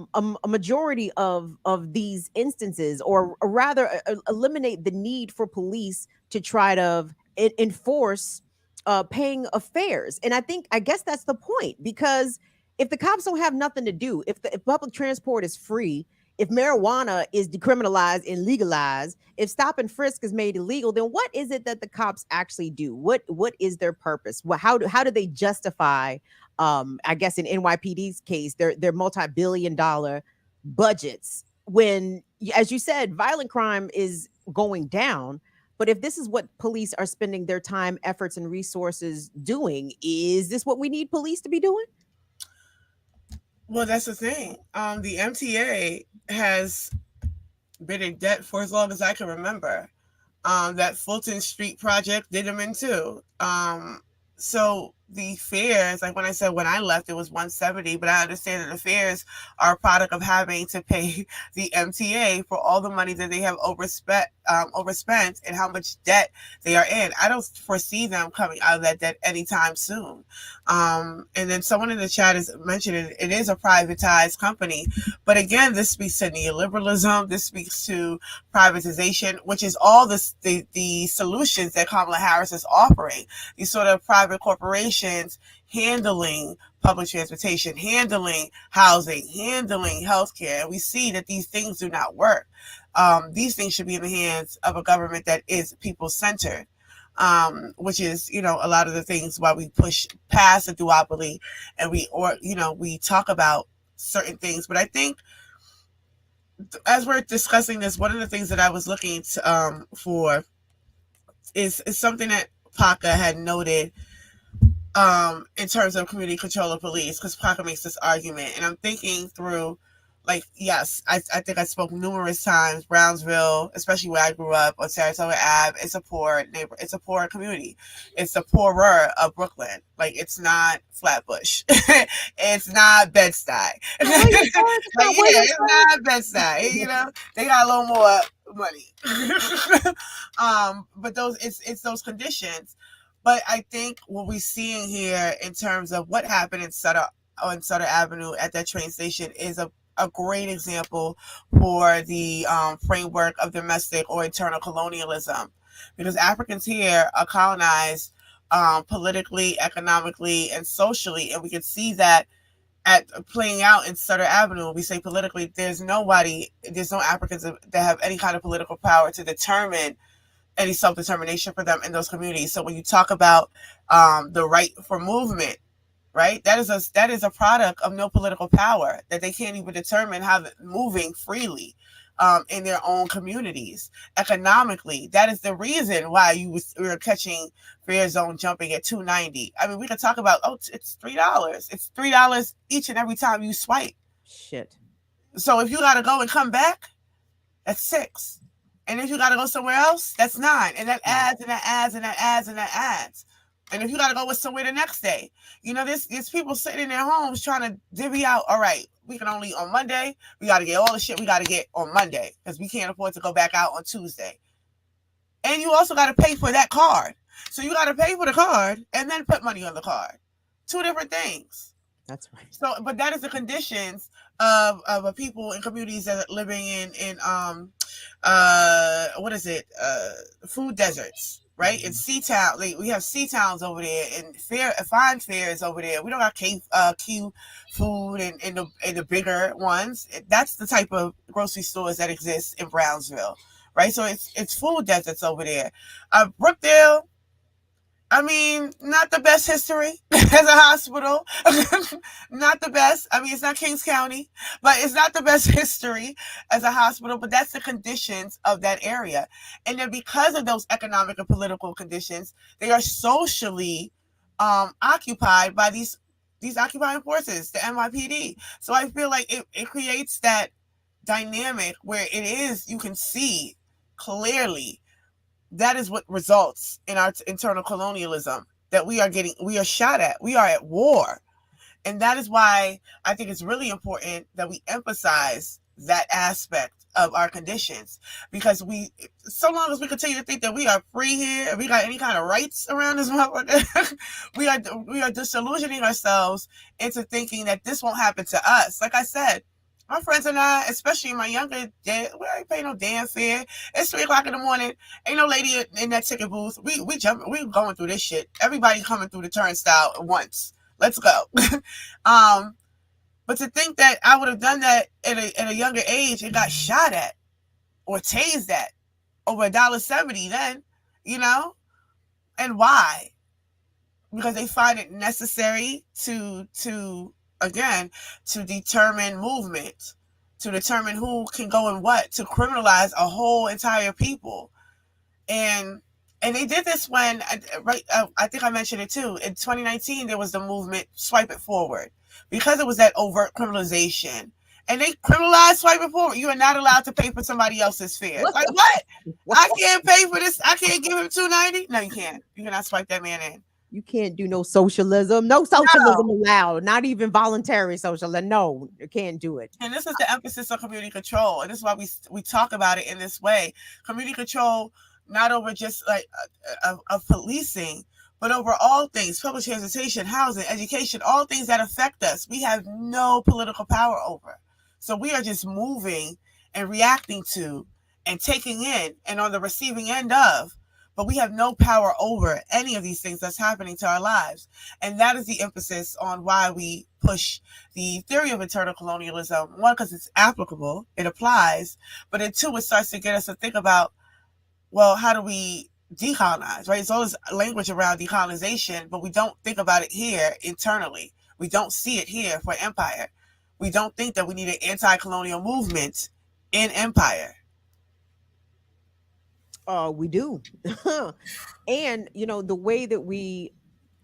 majority of these instances, or rather eliminate the need for police to try to enforce paying of fares. And I guess that's the point, because if the cops don't have nothing to do, if public transport is free, if marijuana is decriminalized and legalized, if stop and frisk is made illegal, then what is it that the cops actually do? What is their purpose? How do they justify, I guess in NYPD's case, their multi-billion-dollar budgets, when, as you said, violent crime is going down? But if this is what police are spending their time, efforts, and resources doing, is this what we need police to be doing? Well, that's the thing. The MTA has been in debt for as long as I can remember. That Fulton Street project did them in too. So the fares, like when I said when I left, it was $170, but I understand that the fares are a product of having to pay the MTA for all the money that they have overspent and how much debt they are in. I don't foresee them coming out of that debt anytime soon. And then someone in the chat is mentioning it is a privatized company, but again, this speaks to neoliberalism. This speaks to privatization, which is all the solutions that Kamala Harris is offering. These sort of private corporations handling public transportation, handling housing, handling healthcare. And we see that these things do not work. These things should be in the hands of a government that is people-centered, which is, a lot of the things why we push past the duopoly and we talk about certain things. But I think as we're discussing this, one of the things that I was looking for is something that Paca had noted in terms of community control of police, because Paca makes this argument, and I'm thinking through, like, yes, I think I spoke numerous times. Brownsville, especially where I grew up on Saratoga Ave, it's a poor community. It's the poorer of Brooklyn. Like, it's not Flatbush. It's not Bed-Stuy. It's not Bed-Stuy. They got a little more money. But it's those conditions. But I think what we're seeing here in terms of what happened in Sutter Avenue at that train station is a great example for the framework of domestic or internal colonialism, because Africans here are colonized politically, economically, and socially, and we can see that playing out in Sutter Avenue. We say politically, there's no Africans that have any kind of political power to determine any self-determination for them in those communities. So when you talk about the right for movement, right, that is a product of no political power, that they can't even determine how moving freely in their own communities. Economically, that is the reason why we were catching fare zone jumping at $2.90. I mean, we could talk about, it's $3. It's $3 each and every time you swipe. Shit. So if you got to go and come back, that's $6. And if you got to go somewhere else, that's $9. And that adds and that adds and that adds and that adds. And if you got to go with somewhere the next day, there's people sitting in their homes trying to divvy out, all right, we can only on Monday, we got to get all the shit we got to get on Monday because we can't afford to go back out on Tuesday. And you also got to pay for that card. So you got to pay for the card and then put money on the card. Two different things. That's right. So, but that is the conditions of people in communities that are living in food deserts, right? In C-town, like we have C-towns over there and fine fairs over there. We don't got Q food and the bigger ones. That's the type of grocery stores that exist in Brownsville, right? So it's food deserts over there. Brookdale, I mean, not the best history as a hospital. Not the best. I mean, it's not Kings County, but it's not the best history as a hospital. But that's the conditions of that area. And then because of those economic and political conditions, they are socially occupied by these occupying forces, the NYPD. So I feel like it creates that dynamic where it is, you can see clearly that is what results in our internal colonialism, that we are shot at. We are at war. And that is why I think it's really important that we emphasize that aspect of our conditions, because so long as we continue to think that we are free here and we got any kind of rights around this motherfucker, we are disillusioning ourselves into thinking that this won't happen to us. Like I said, my friends and I, especially my younger day, we ain't paying no damn fare. It's 3:00 in the morning. Ain't no lady in that ticket booth. We going through this shit. Everybody coming through the turnstile at once. Let's go. But to think that I would have done that at a younger age and got shot at or tased at over $1.70 then, and why? Because they find it necessary to determine movement, to determine who can go and what, to criminalize a whole entire people. And they did this when, I think I mentioned it too, in 2019, there was the movement Swipe It Forward, because it was that overt criminalization. And they criminalized Swipe It Forward. You are not allowed to pay for somebody else's fare. Like, what? I can't pay for this. I can't give him $2.90. No, you can't. You cannot swipe that man in. You can't do no socialism. No socialism allowed. Not even voluntary socialism. No, you can't do it. And this is the emphasis on community control. And this is why we talk about it in this way. Community control, not over just like of policing, but over all things: public transportation, housing, education, all things that affect us. We have no political power over. So we are just moving and reacting to and taking in and on the receiving end of, but we have no power over any of these things that's happening to our lives. And that is the emphasis on why we push the theory of internal colonialism. One, because it's applicable, it applies, but then two, it starts to get us to think about, well, how do we decolonize, right? It's all this language around decolonization, but we don't think about it here internally. We don't see it here for empire. We don't think that we need an anti-colonial movement in empire. We do. And, the way that we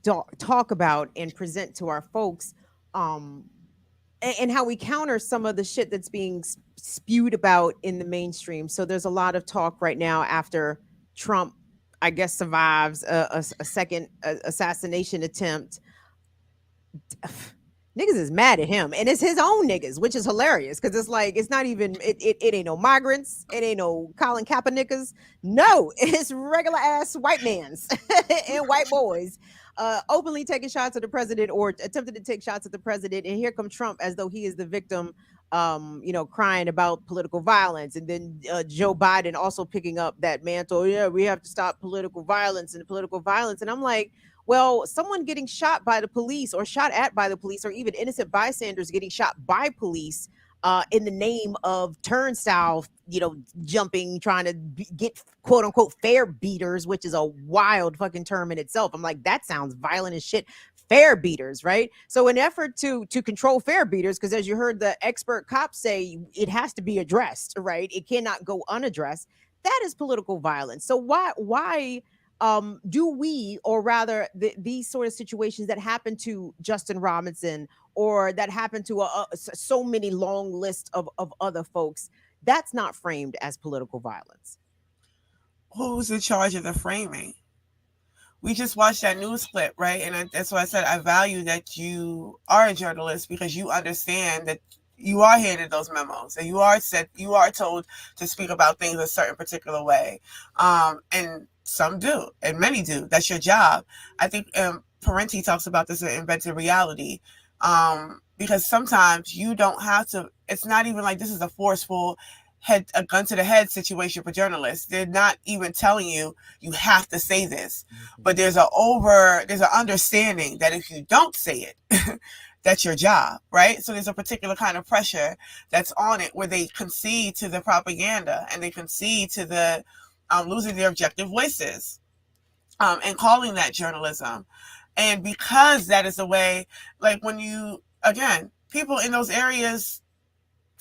talk about and present to our folks, and how we counter some of the shit that's being spewed about in the mainstream. So there's a lot of talk right now after Trump, I guess, survives a second assassination attempt. Niggas is mad at him, and it's his own niggas, which is hilarious, because it's like, it's not even, it ain't no migrants, it ain't no Colin Kaepernickers. No, it's regular ass white mans and white boys openly taking shots at the president, or attempted to take shots at the president. And here comes Trump as though he is the victim, crying about political violence. And then Joe Biden also picking up that mantle. Yeah, we have to stop political violence. And I'm like, well, someone getting shot by the police, or shot at by the police, or even innocent bystanders getting shot by police in the name of turnstile, jumping, trying to get quote unquote fare beaters, which is a wild fucking term in itself. I'm like, that sounds violent as shit. Fare beaters, right? So in effort to control fare beaters, because as you heard the expert cops say, it has to be addressed, right? It cannot go unaddressed. That is political violence. So why do we, or rather these sort of situations that happen to Justin Robinson, or that happen to so many long list of other folks, that's not framed as political violence? Who's in charge of the framing? We just watched that news clip, right? And that's why I said I value that you are a journalist, because you understand that you are handed those memos, and you are told to speak about things a certain particular way. And some do, and many do. That's your job. I think Parenti talks about this in Invented Reality, because sometimes you don't have to. It's not even like this is a forceful a gun to the head situation for journalists. They're not even telling you have to say this, but there's an understanding that if you don't say it, that's your job, right? So there's a particular kind of pressure that's on it, where they concede to the propaganda, and they concede to the losing their objective voices, and calling that journalism. And because that is the way, like when people in those areas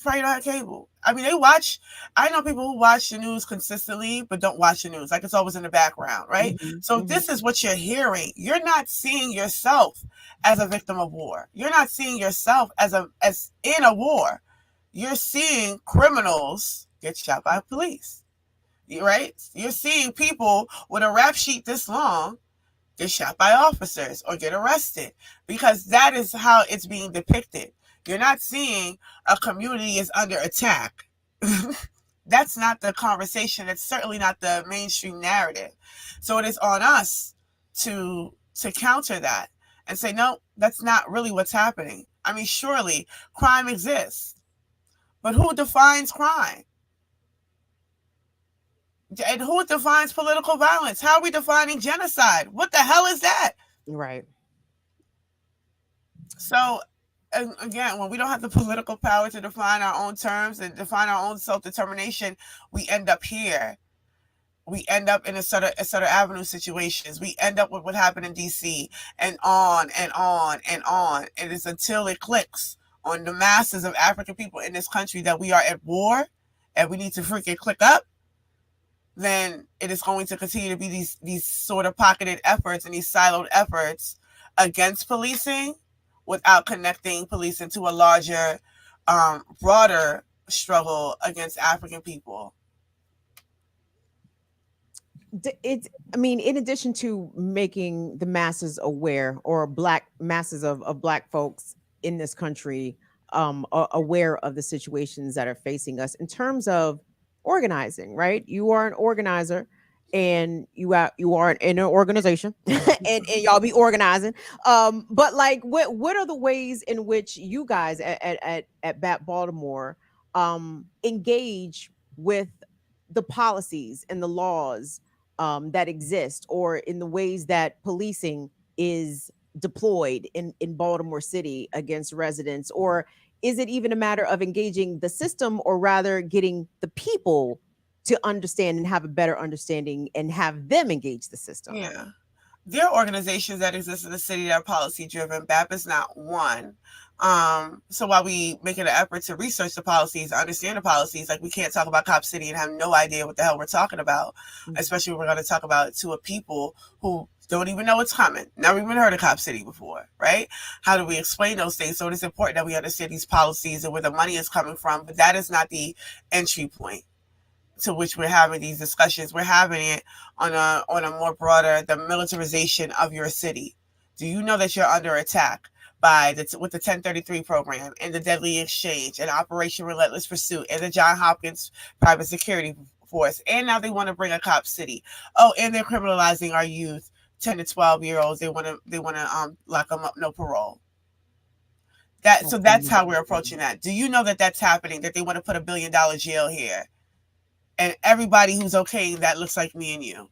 Probably don't have cable. I mean, I know people who watch the news consistently, but don't watch the news. Like, it's always in the background, right? So if this is what you're hearing, you're not seeing yourself as a victim of war. You're not seeing yourself as in a war. You're seeing criminals get shot by police, right? You're seeing people with a rap sheet this long get shot by officers or get arrested, because that is how it's being depicted. You're not seeing a community is under attack. That's not the conversation. It's certainly not the mainstream narrative. So it is on us to counter that and say, no, that's not really what's happening. I mean, surely crime exists, but who defines crime? And who defines political violence? How are we defining genocide? What the hell is that? Right. So, again, when we don't have the political power to define our own terms and define our own self-determination, we end up here. We end up in a sort of Avenue situations. We end up with what happened in DC, and on and on and on. And it's until it clicks on the masses of African people in this country that we are at war and we need to freaking click up, then it is going to continue to be these sort of pocketed efforts and these siloed efforts against policing, without connecting policing to a larger, broader struggle against African people. I mean, in addition to making the masses aware, or masses of Black folks in this country aware of the situations that are facing us in terms of organizing, right? You are an organizer, and you are in an organization, and y'all be organizing. But like, what are the ways in which you guys at BAT Baltimore engage with the policies and the laws that exist, or in the ways that policing is deployed in Baltimore City against residents? Or is it even a matter of engaging the system, or rather getting the people to understand and have a better understanding and have them engage the system? Yeah. There are organizations that exist in the city that are policy driven. BAP is not one. So while we make an effort to research the policies, understand the policies, like, we can't talk about Cop City and have no idea what the hell we're talking about, especially when we're going to talk about it to a people who don't even know it's coming, never even heard of Cop City before, right? How do we explain those things? So it is important that we understand these policies and where the money is coming from, but that is not the entry point to which we're having these discussions. We're having it on a more broader, the militarization of your city. Do you know that you're under attack by with the 1033 program and the Deadly Exchange and Operation Relentless Pursuit and the John Hopkins Private Security Force? And now they want to bring a Cop City. Oh, and they're criminalizing our youth, 10 to 12-year-olds. They want to lock them up, no parole. So that's how we're approaching that. Do you know that that's happening? That they want to put $1 billion jail here, and everybody who's okay, that looks like me and you.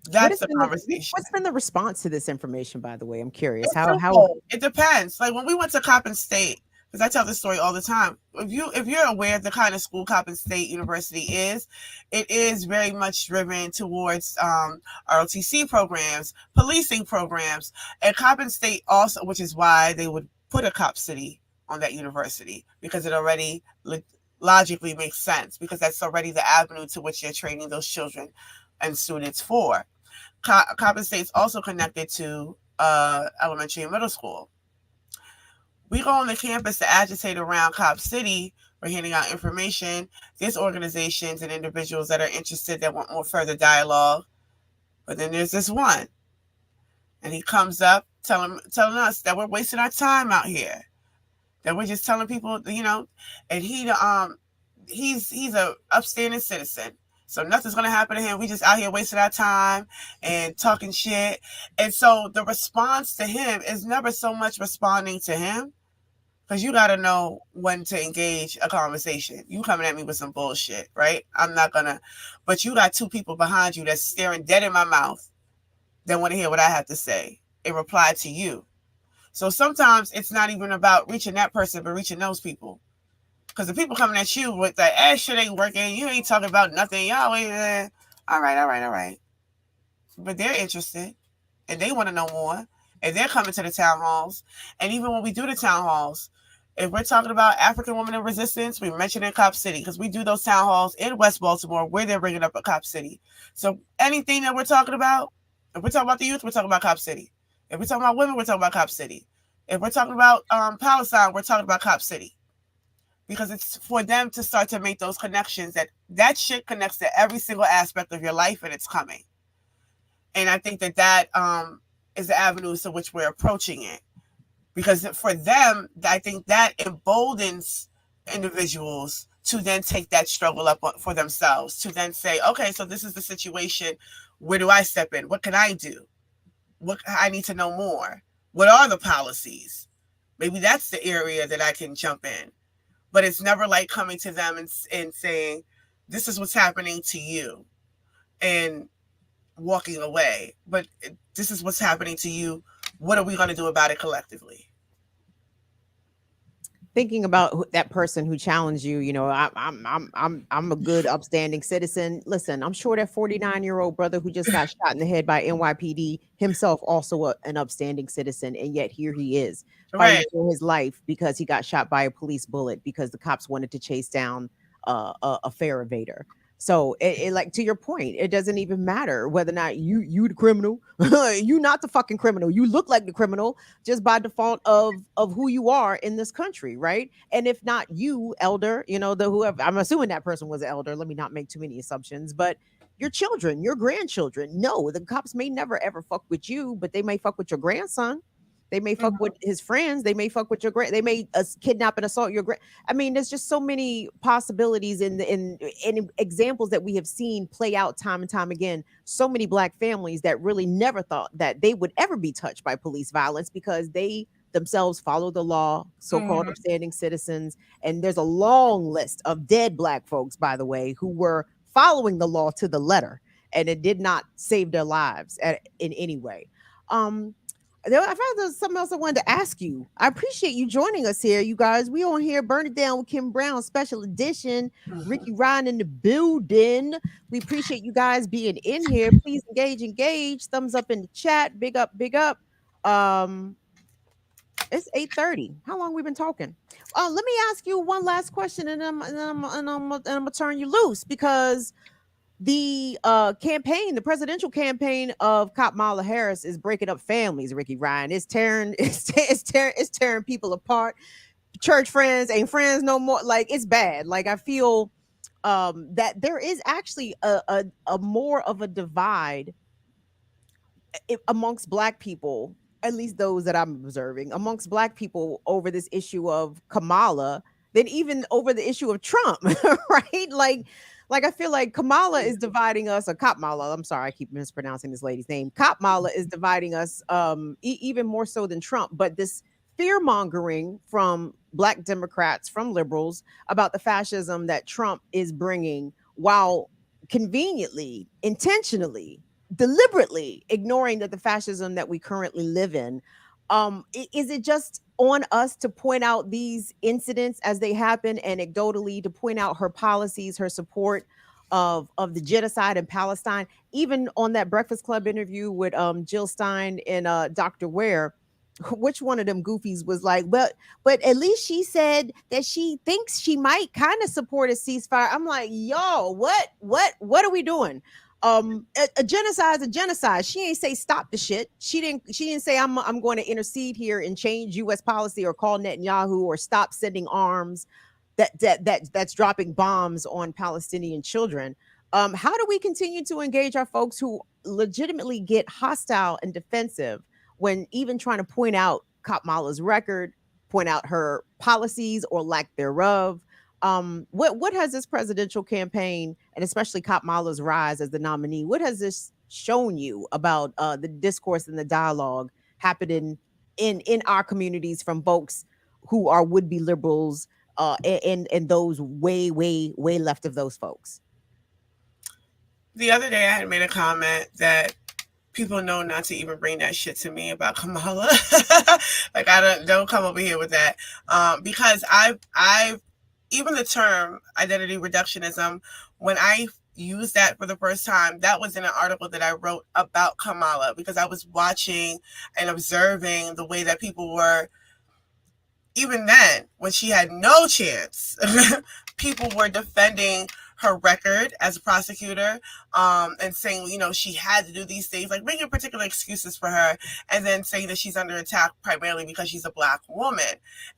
That's the conversation. What's been the response to this information, by the way? I'm curious. How it depends. Like, when we went to Coppin State, because I tell this story all the time. If you're aware of the kind of school Coppin State University is, it is very much driven towards ROTC programs, policing programs, and Coppin State also, which is why they would put a Cop City on that university, because it already logically makes sense, because that's already the avenue to which you're training those children and students for. Coppin State's also connected to elementary and middle school. We go on the campus to agitate around Cop City. We're handing out information. There's organizations and individuals that are interested, that want more further dialogue. But then there's this one, and he comes up telling us that we're wasting our time out here, that we're just telling people, and he's a upstanding citizen. So nothing's going to happen to him. We just out here wasting our time and talking shit. And so the response to him is never so much responding to him, because you got to know when to engage a conversation. You coming at me with some bullshit, right? I'm not going to. But you got two people behind you that's staring dead in my mouth that want to hear what I have to say in reply to you. So sometimes it's not even about reaching that person, but reaching those people. Because the people coming at you with that shit ain't working, you ain't talking about nothing, y'all ain't, all right. But they're interested, and they want to know more, and they're coming to the town halls. And even when we do the town halls, If we're talking about African women in resistance, we mention in Cop City because we do those town halls in West Baltimore where they're bringing up a Cop City. So anything that we're talking about, if we're talking about the youth, we're talking about Cop City. If we're talking about women, we're talking about Cop City. If we're talking about Palestine, we're talking about Cop City. Because it's for them to start to make those connections that shit connects to every single aspect of your life, and it's coming. And I think that is the avenue to which we're approaching it. Because for them, I think that emboldens individuals to then take that struggle up for themselves, to then say, okay, so this is the situation. Where do I step in? What can I do? What I need to know more. What are the policies? Maybe that's the area that I can jump in. But it's never like coming to them and saying, this is what's happening to you, and walking away. But this is what's happening to you. What are we going to do about it collectively? Thinking about that person who challenged you, you know, I'm a good, upstanding citizen. Listen, I'm sure that 49-year-old brother who just got shot in the head by NYPD himself also an upstanding citizen, and yet here he is fighting for his life because he got shot by a police bullet because the cops wanted to chase down a fare evader. So it like, to your point, it doesn't even matter whether or not you the criminal, you not the fucking criminal. You look like the criminal just by default of who you are in this country, right? And if not you, elder, you know, the whoever, I'm assuming that person was an elder. Let me not make too many assumptions, but your children, your grandchildren, no, the cops may never ever fuck with you, but they may fuck with your grandson. They may fuck with his friends. They may fuck with your they may kidnap and assault your I mean, there's just so many possibilities in examples that we have seen play out time and time again. So many Black families that really never thought that they would ever be touched by police violence because they themselves follow the law, so-called upstanding citizens. And there's a long list of dead Black folks, by the way, who were following the law to the letter, and it did not save their lives in any way. I found there's something else I wanted to ask you. I appreciate you joining us here, you guys. We on here, Burn It Down with Kim Brown, special edition. Ricky Ryan in the building. We appreciate you guys being in here. Please engage. Thumbs up in the chat. Big up. It's 8:30. How long we been talking? Let me ask you one last question, and I'm gonna turn you loose because the campaign, the presidential campaign of Kamala Harris is breaking up families. Ricky Ryan, it's tearing people apart. Church friends ain't friends no more. Like, it's bad. Like, I feel that there is actually a more of a divide amongst Black people, at least those that I'm observing, amongst Black people over this issue of Kamala than even over the issue of Trump, right? Like I feel like Kamala is dividing us, or Kamala, I'm sorry, I keep mispronouncing this lady's name. Kamala is dividing us even more so than Trump. But this fear mongering from Black Democrats, from liberals about the fascism that Trump is bringing, while conveniently, intentionally, deliberately ignoring that the fascism that we currently live in, is it just on us to point out these incidents as they happen, anecdotally, to point out her policies, her support of the genocide in Palestine? Even on that Breakfast Club interview with Jill Stein and Dr. Ware, which one of them goofies was like, but at least she said that she thinks she might kind of support a ceasefire. I'm like, yo, what are we doing? A genocide is a genocide. She ain't say stop the shit. She didn't say I'm going to intercede here and change U.S. policy or call Netanyahu or stop sending arms that's dropping bombs on Palestinian children. How do we continue to engage our folks who legitimately get hostile and defensive when even trying to point out Kamala's record, point out her policies or lack thereof? What has this presidential campaign, and especially Kamala's rise as the nominee, what has this shown you about the discourse and the dialogue happening in our communities from folks who are would-be liberals and those way left of those folks? The other day I had made a comment that people know not to even bring that shit to me about Kamala. Like, don't come over here with that. Because I've even the term identity reductionism, when I used that for the first time, that was in an article that I wrote about Kamala, because I was watching and observing the way that people were even then, when she had no chance, people were defending her record as a prosecutor, and saying, you know, she had to do these things, like making particular excuses for her, and then saying that she's under attack primarily because she's a Black woman.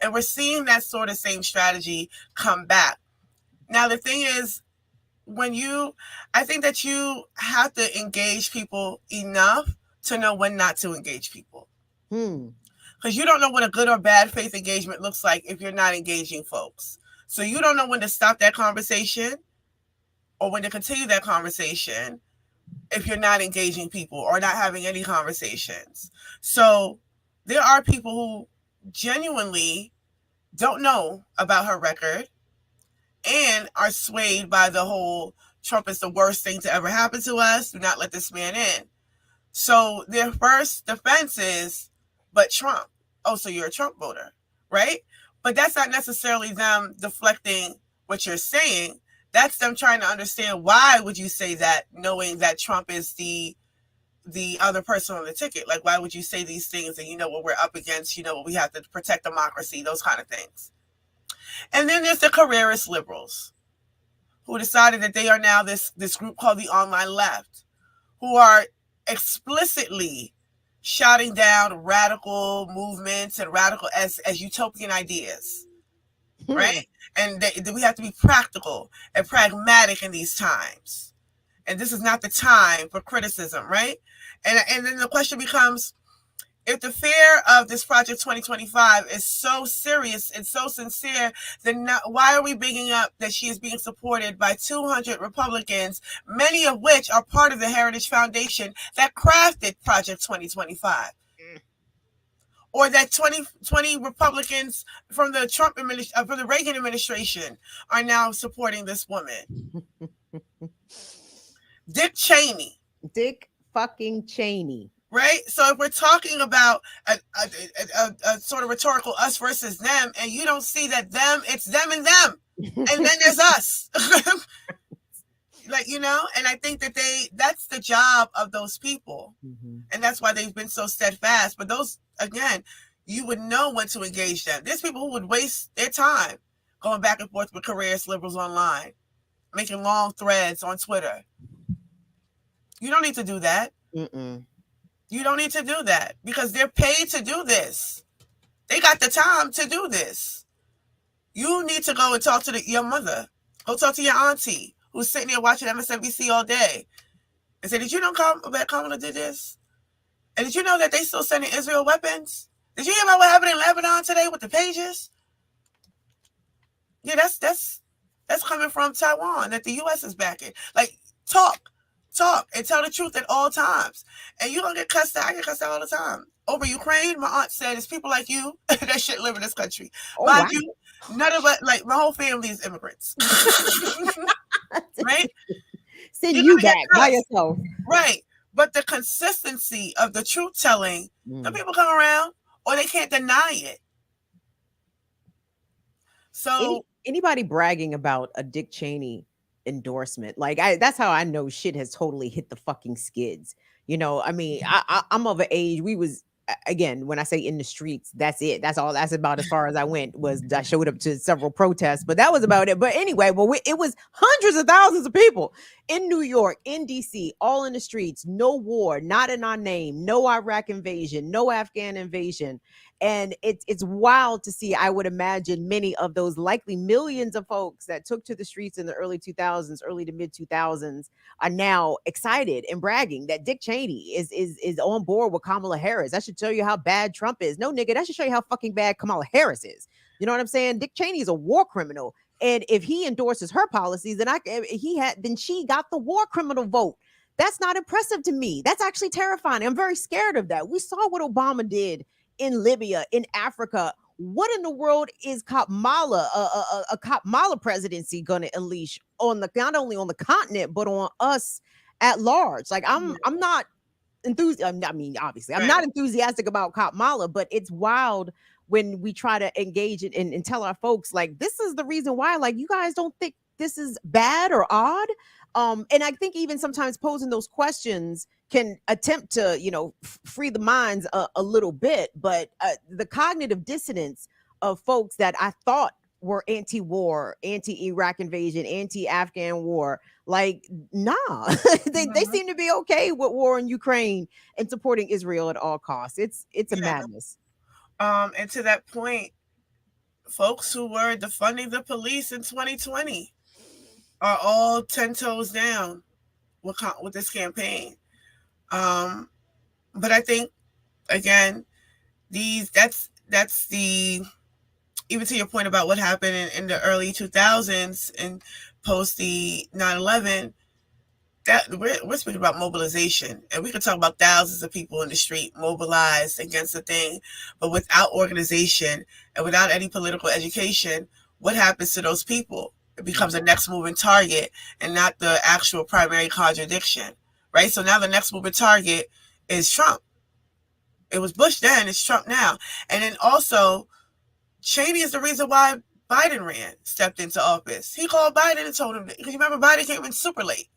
And we're seeing that sort of same strategy come back. Now, the thing is, I think that you have to engage people enough to know when not to engage people. Because you don't know what a good or bad faith engagement looks like if you're not engaging folks. So you don't know when to stop that conversation or when to continue that conversation if you're not engaging people or not having any conversations. So there are people who genuinely don't know about her record and are swayed by the whole Trump is the worst thing to ever happen to us. Do not let this man in. So their first defense is, but Trump. Oh, so you're a Trump voter, right? But that's not necessarily them deflecting what you're saying. That's them trying to understand, why would you say that, knowing that Trump is the other person on the ticket? Like, why would you say these things? And you know what we're up against, you know what we have to protect democracy, those kind of things. And then there's the careerist liberals who decided that they are now this group called the online left, who are explicitly shouting down radical movements and radical as utopian ideas, right? And we have to be practical and pragmatic in these times. And this is not the time for criticism, right? And then the question becomes, if the fear of this Project 2025 is so serious and so sincere, then why are we bringing up that she is being supported by 200 Republicans, many of which are part of the Heritage Foundation that crafted Project 2025? Or that 20 Republicans from the from the Reagan administration are now supporting this woman. Dick Cheney. Dick fucking Cheney. Right? So if we're talking about a sort of rhetorical us versus them, and you don't see that it's them and them, and then there's us. Like, you know, and I think that that's the job of those people. And that's why they've been so steadfast. But those, again, you would know when to engage them. There's people who would waste their time going back and forth with careerist liberals online, making long threads on Twitter. You don't need to do that. You don't need to do that because they're paid to do this. They got the time to do this. You need to go and talk to your mother. Go talk to your auntie who's sitting there watching MSNBC all day and say, did you know that Kamala did this? And did you know that they still sending Israel weapons? Did you hear about what happened in Lebanon today with the pages? Yeah, that's coming from Taiwan that the U.S. is backing. Like, talk and tell the truth at all times. And you don't get cussed out. I get cussed out all the time. Over Ukraine, my aunt said, it's people like you that shouldn't live in this country. Mind you, none of us, like, my whole family is immigrants. Right? Send you back by yourself. Right. But the consistency of the truth telling, the people come around or they can't deny it. So anybody bragging about a Dick Cheney endorsement, like that's how I know shit has totally hit the fucking skids. You know, I mean, I'm of an age, we was, again, when I say in the streets, that's it. That's all. That's about as far as I went. Was I showed up to several protests, but that was about it. But anyway, it was hundreds of thousands of people in New York, in DC, all in the streets. No war, not in our name. No Iraq invasion, no Afghan invasion. And it's wild to see. I would imagine many of those likely millions of folks that took to the streets in the early 2000s, early to mid 2000s, are now excited and bragging that Dick Cheney is on board with Kamala Harris. That should tell you how bad Trump is. No, nigga, that should show you how fucking bad Kamala Harris is. You know what I'm saying? Dick Cheney is a war criminal, and if he endorses her policies, then she got the war criminal vote. That's not impressive to me. That's actually terrifying. I'm very scared of that. We saw what Obama did in Libya, in Africa. What in the world is Kamala, a Kamala presidency going to unleash on not only on the continent, but on us at large? Like, I'm not enthusiastic. I mean, obviously, I'm not enthusiastic about Kamala, but it's wild when we try to engage and tell our folks, like, this is the reason why, like, you guys don't think this is bad or odd. And I think even sometimes posing those questions can attempt to, free the minds a little bit. But the cognitive dissonance of folks that I thought were anti-war, anti-Iraq invasion, anti-Afghan war. Like, nah, they seem to be okay with war in Ukraine and supporting Israel at all costs. It's a madness. And to that point, folks who were defunding the police in 2020 are all 10 toes down with this campaign. But I think, again, that's the, even to your point about what happened in the early 2000s and post the 9/11, that we're speaking about mobilization, and we could talk about thousands of people in the street mobilized against the thing, but without organization and without any political education, what happens to those people? It becomes a next moving target and not the actual primary contradiction, right? So now the next moving target is Trump. It was Bush then, it's Trump now. And then also, Cheney is the reason why Biden stepped into office. He called Biden and told him, because you remember Biden came in super late.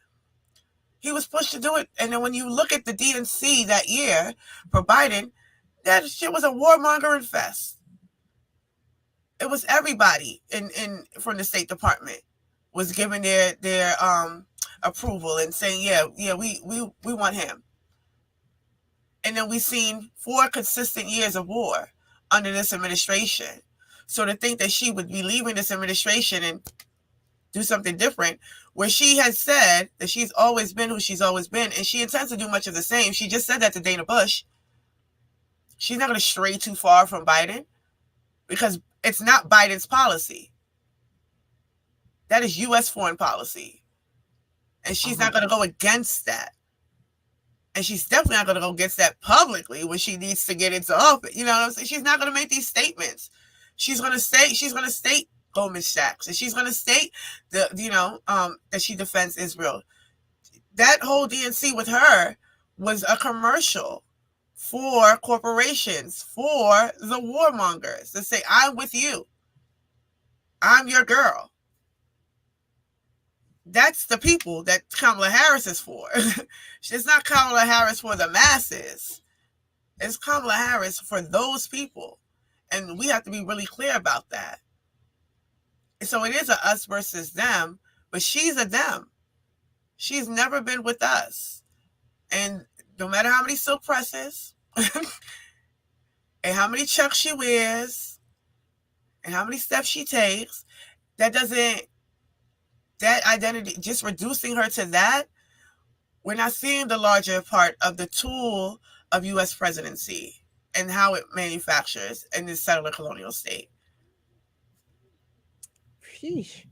He was pushed to do it. And then when you look at the DNC that year for Biden, that shit was a warmongering fest. It was everybody from the State Department was giving their approval and saying, yeah, we want him. And then we've seen 4 consistent years of war under this administration. So to think that she would be leaving this administration and do something different, where she has said that she's always been who she's always been, and she intends to do much of the same. She just said that to Dana Bush. She's not going to stray too far from Biden, because it's not Biden's policy. That is U.S. foreign policy. And she's not going to go against that. And she's definitely not going to go against that publicly when she needs to get into office. You know what I'm saying? She's not going to make these statements. She's going to state Goldman Sachs, and she's going to state that she defends Israel. That whole DNC with her was a commercial for corporations, for the warmongers, to say, I'm with you. I'm your girl. That's the people that Kamala Harris is for. It's not Kamala Harris for the masses. It's Kamala Harris for those people. And we have to be really clear about that. So it is a us versus them, but she's a them. She's never been with us. And no matter how many silk presses and how many chucks she wears and how many steps she takes, that identity, just reducing her to that, we're not seeing the larger part of the tool of U.S. presidency and how it manufactures in this settler colonial state. Sheesh.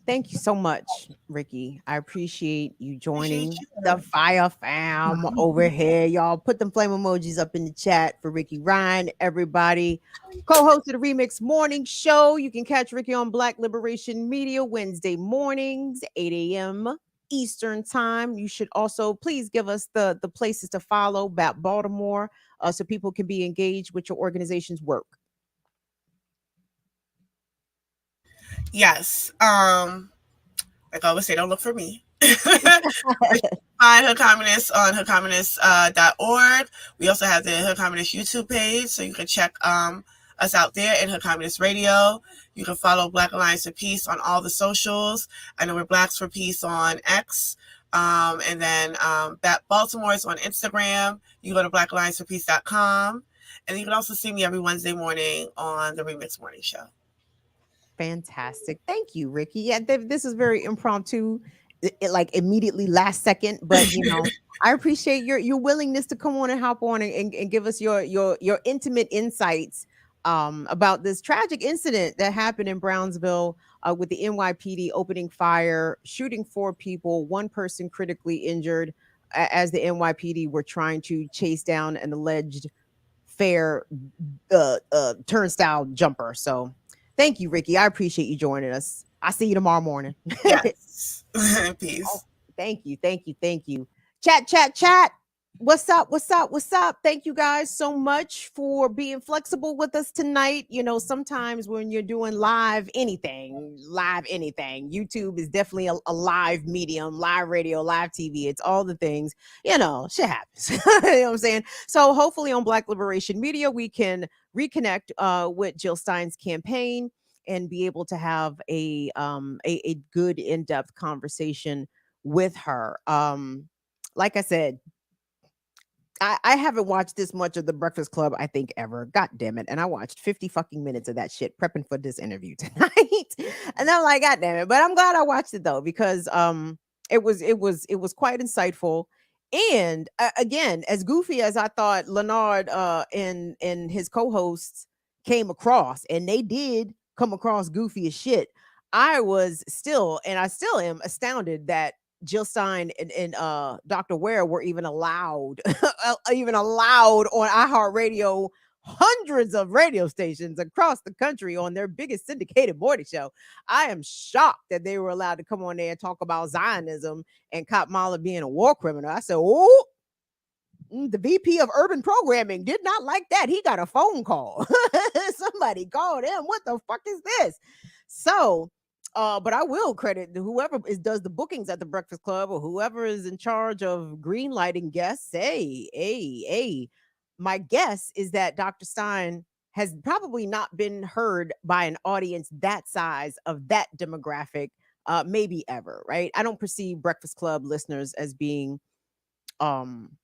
Thank you so much, Ricky. I appreciate you joining the Fire Fam over here. Y'all put them flame emojis up in the chat for Ricky Ryan, everybody. Co-host of the Remix Morning Show. You can catch Ricky on Black Liberation Media Wednesday mornings, 8 a.m. Eastern time. You should also please give us the places to follow BAP Baltimore so people can be engaged with your organization's work. Yes. Like I always say, don't look for me. Find Hood Communists on hoodcommunists.org. We also have the Hood Communist YouTube page, so you can check us out there, in Hood Communist Radio. You can follow Black Alliance for Peace on all the socials. I know we're Blacks for Peace on X. And then BAP Baltimore is on Instagram. You can go to blackallianceforpeace.com. And you can also see me every Wednesday morning on the Remix Morning Show. Fantastic. Thank you, Ricky. Yeah, this is very impromptu, like immediately last second, but I appreciate your willingness to come on and hop on and give us your intimate insights about this tragic incident that happened in Brownsville with the NYPD opening fire, shooting 4 people, 1 person critically injured as the NYPD were trying to chase down an alleged fair turnstile jumper. So thank you, Ricky. I appreciate you joining us. I'll see you tomorrow morning. Yes. Peace. Oh, thank you. Chat. What's up? Thank you guys so much for being flexible with us tonight. Sometimes when you're doing live anything, YouTube is definitely a live medium, live radio, live TV. It's all the things, shit happens. You know what I'm saying? So hopefully on Black Liberation Media, we can reconnect with Jill Stein's campaign and be able to have a good in-depth conversation with her. Like I said, I haven't watched this much of the Breakfast Club, I think, ever. God damn it. And I watched 50 fucking minutes of that shit prepping for this interview tonight. And I'm like, God damn it. But I'm glad I watched it though, because it was quite insightful. And again, as goofy as I thought Leonard and his co-hosts came across, and they did come across goofy as shit, I was still, and I still am astounded that Jill Stein and Dr. Ware were even allowed on iHeartRadio, hundreds of radio stations across the country on their biggest syndicated morning show. I am shocked that they were allowed to come on there and talk about Zionism and Kamala being a war criminal. I said, oh, the VP of urban programming did not like that. He got a phone call. Somebody called him. What the fuck is this? So, but I will credit whoever does the bookings at the Breakfast Club, or whoever is in charge of green lighting guests. Hey, my guess is that Dr. Stein has probably not been heard by an audience that size of that demographic, maybe ever, right? I don't perceive Breakfast Club listeners as being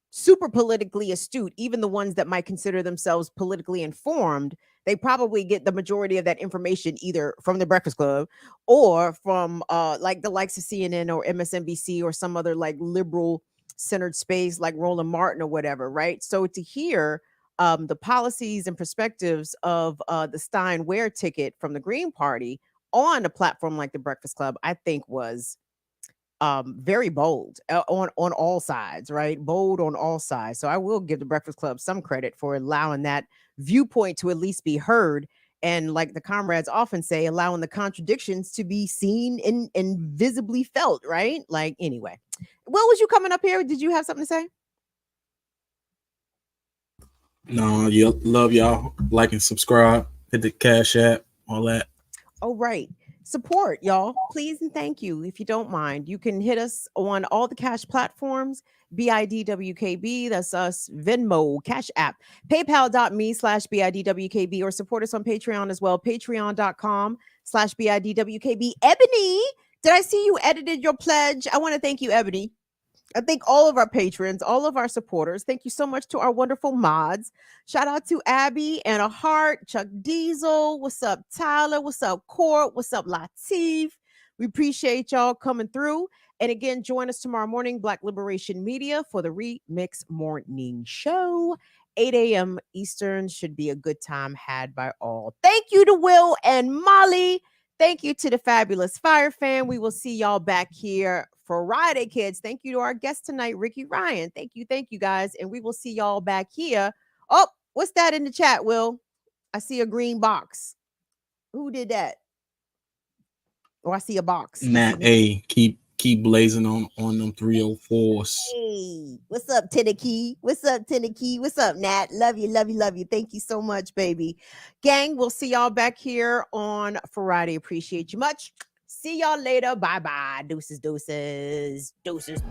super politically astute. Even the ones that might consider themselves politically informed, they probably get the majority of that information either from the Breakfast Club or from like the likes of CNN or MSNBC or some other like liberal centered space like Roland Martin or whatever, right? So to hear the policies and perspectives of the Stein Ware ticket from the Green Party on a platform like the Breakfast Club, I think was very bold on all sides, right? Bold on all sides. So I will give the Breakfast Club some credit for allowing that viewpoint to at least be heard, and like the comrades often say, allowing the contradictions to be seen and visibly felt, right? Like, anyway, what was you coming up here? Did you have something to say? No, you love y'all. Like and subscribe. Hit the Cash App, all that. Oh, right. Support, y'all, please and thank you. If you don't mind, you can hit us on all the cash platforms, BIDWKB, that's us, Venmo, Cash App, paypal.me/BIDWKB, or support us on Patreon as well, patreon.com/BIDWKB. Ebony, did I see you edited your pledge? I want to thank you, Ebony. I thank all of our patrons, all of our supporters. Thank you so much to our wonderful mods. Shout out to Abby, Anna Hart, Chuck Diesel. What's up, Tyler? What's up, Court? What's up, Latif? We appreciate y'all coming through. And again, join us tomorrow morning, Black Liberation Media, for the Remix Morning Show. 8 a.m. Eastern should be a good time had by all. Thank you to Will and Molly. Thank you to the fabulous Fire Fan. We will see y'all back here Friday, kids. Thank you to our guest tonight, Ricky Ryan. Thank you, guys. And we will see y'all back here. Oh, what's that in the chat, Will? I see a green box. Who did that? Oh, I see a box. Nat A, keep blazing on them 304s. Hey, what's up, Tenneke? What's up, Tenneke? What's up, Nat? Love you, love you, love you. Thank you so much, baby. Gang, we'll see y'all back here on Friday. Appreciate you much. See y'all later. Bye-bye. Deuces, deuces, deuces.